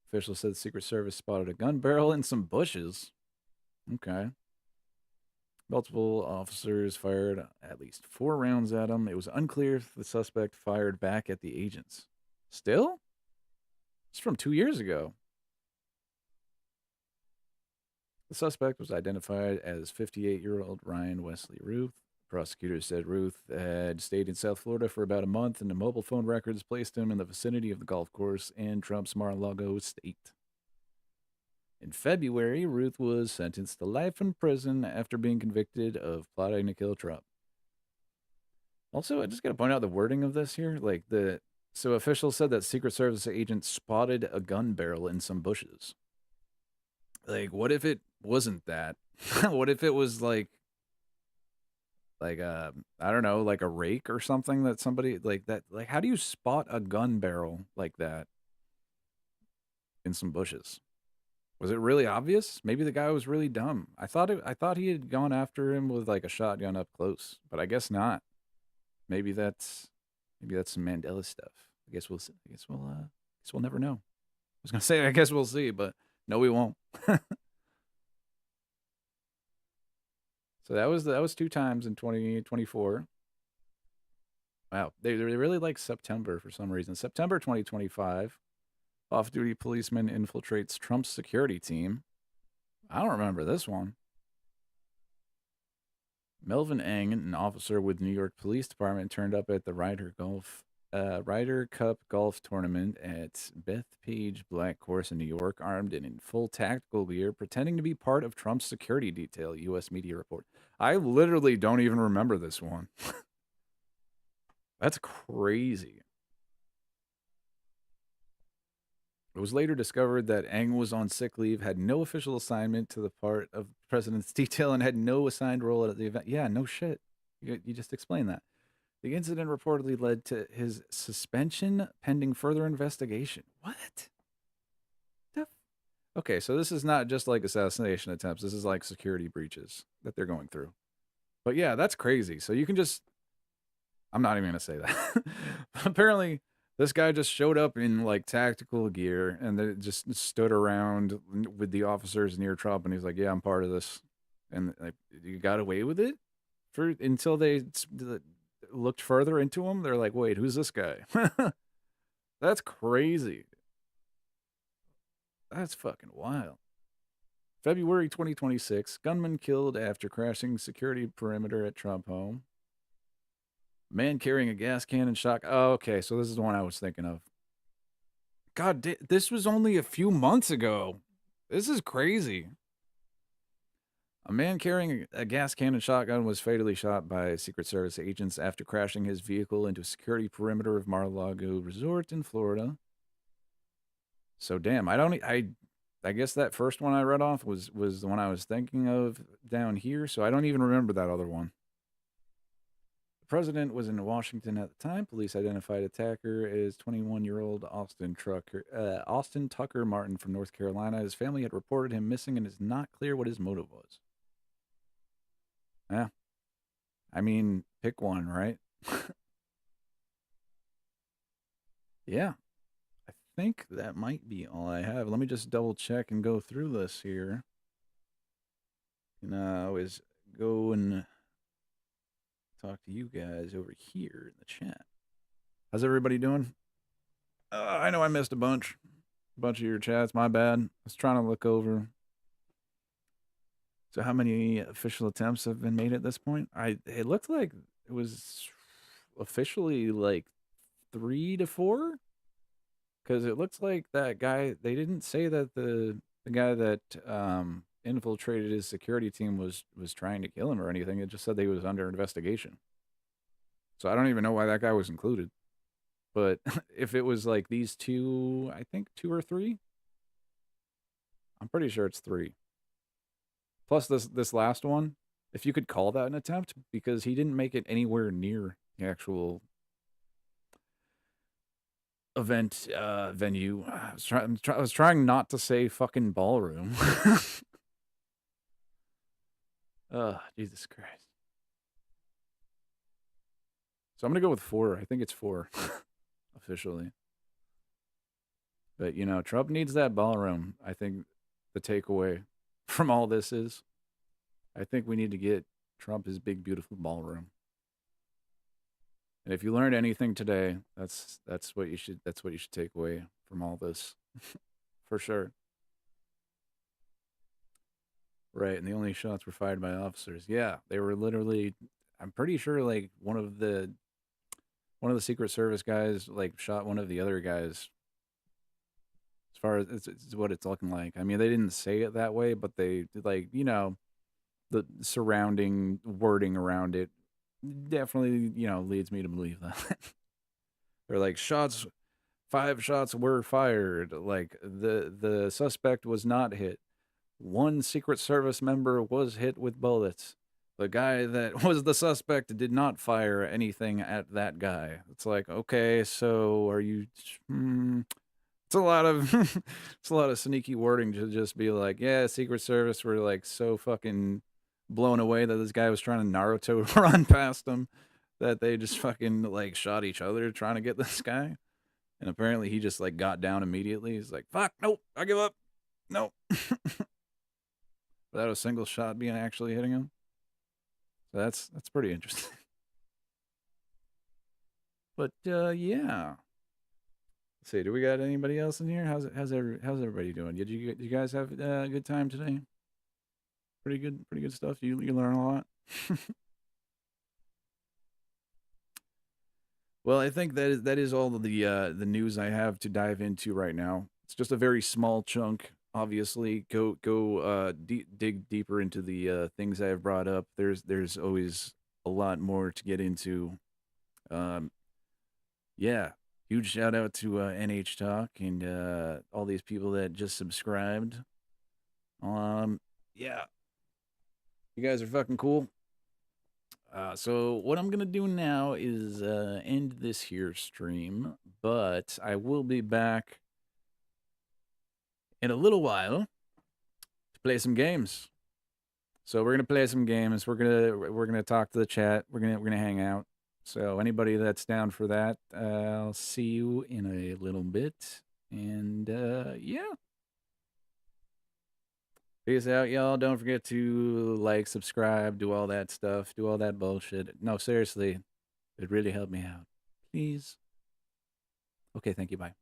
Officials said the Secret Service spotted a gun barrel in some bushes. Okay. Multiple officers fired at least 4 rounds at him. It was unclear if the suspect fired back at the agents. Still? It's from 2 years ago. The suspect was identified as 58-year-old Ryan Wesley Ruth. Prosecutors said Ruth had stayed in South Florida for about a month, and the mobile phone records placed him in the vicinity of the golf course and Trump's Mar-a-Lago estate. In February, Ruth was sentenced to life in prison after being convicted of plotting to kill Trump. Also, I just got to point out the wording of this here. So officials said that Secret Service agents spotted a gun barrel in some bushes. Like, what if it wasn't that? What if it was like I don't know, like a rake or something that somebody like that? Like, how do you spot a gun barrel like that in some bushes? Was it really obvious? Maybe the guy was really dumb. I thought he had gone after him with like a shotgun up close, but I guess not. Maybe that's some Mandela stuff. I guess we'll never know. I was gonna say I guess we'll see, but no, we won't. So that was 2 times in 2024. Wow, they really like September for some reason. September 2025. Off-duty policeman infiltrates Trump's security team. I don't remember this one. Melvin Eng, an officer with New York Police Department, turned up at the Ryder Cup golf tournament at Bethpage Black Course in New York, armed and in full tactical gear, pretending to be part of Trump's security detail, U.S. media report. I literally don't even remember this one. That's crazy. It was later discovered that Eng was on sick leave, had no official assignment to the part of the president's detail, and had no assigned role at the event. Yeah, no shit. You just explained that. The incident reportedly led to his suspension pending further investigation. What? Okay, so this is not just like assassination attempts. This is like security breaches that they're going through. But yeah, that's crazy. So you can just... I'm not even going to say that. Apparently... This guy just showed up in like tactical gear and then just stood around with the officers near Trump, and he's like, "Yeah, I'm part of this," and like, you got away with it until they looked further into him. They're like, "Wait, who's this guy?" That's crazy. That's fucking wild. February 2026, gunman killed after crashing security perimeter at Trump home. Man carrying a gas can and shot. Oh, okay, so this is the one I was thinking of. God, this was only a few months ago. This is crazy. A man carrying a gas can and shotgun was fatally shot by Secret Service agents after crashing his vehicle into a security perimeter of Mar-a-Lago Resort in Florida. So damn, I guess that first one I read off was the one I was thinking of down here, so I don't even remember that other one. The president was in Washington at the time. Police identified attacker as 21-year-old Austin Tucker Martin from North Carolina. His family had reported him missing, and it's not clear what his motive was. Yeah. I mean, pick one, right? Yeah. I think that might be all I have. Let me just double check and go through this here. And I always go and talk to you guys over here in the chat. How's everybody doing? I know I missed a bunch of your chats. My bad. I was trying to look over. So how many official attempts have been made at this point? It looked like it was officially like 3 to 4. Because it looks like that guy, they didn't say that the guy that infiltrated his security team was trying to kill him or anything. It just said that he was under investigation. So I don't even know why that guy was included. But if it was like these two, I think 2 or 3. I'm pretty sure it's 3. Plus this last one, if you could call that an attempt, because he didn't make it anywhere near the actual event venue. I was trying not to say fucking ballroom. Oh, Jesus Christ. So I'm going to go with 4. I think it's 4 officially. But, you know, Trump needs that ballroom. I think the takeaway from all this is I think we need to get Trump his big, beautiful ballroom. And if you learned anything today, that's what you should take away from all this. For sure. Right, and the only shots were fired by officers. Yeah, they were literally, I'm pretty sure like one of the Secret Service guys like shot one of the other guys. As far as it's what it's looking like. I mean, they didn't say it that way, but they like, you know, the surrounding wording around it definitely, you know, leads me to believe that. They're like, 5 shots were fired. Like the suspect was not hit. 1 Secret Service member was hit with bullets. The guy that was the suspect did not fire anything at that guy. It's like, okay, so are you? It's a lot of it's a lot of sneaky wording to just be like, yeah, Secret Service were like so fucking blown away that this guy was trying to Naruto run past them that they just fucking like shot each other trying to get this guy. And apparently he just like got down immediately. He's like, fuck, nope, I give up. Nope. Without a single shot being actually hitting him. So that's pretty interesting. But yeah. Let's see, do we got anybody else in here? How's everybody doing? Did you guys have a good time today? Pretty good stuff. You learn a lot. Well, I think that is all of the news I have to dive into right now. It's just a very small chunk. Obviously, go dig deeper into the things I have brought up. There's always a lot more to get into. Yeah, huge shout out to NH Talk and all these people that just subscribed. Yeah, you guys are fucking cool. So what I'm gonna do now is end this here stream, but I will be back in a little while to play some games. So we're gonna play some games. We're gonna talk to the chat. We're gonna hang out. So anybody that's down for that, I'll see you in a little bit. And yeah. Peace out, y'all. Don't forget to like, subscribe, do all that stuff, do all that bullshit. No, seriously, it really helped me out. Please. Okay, thank you. Bye.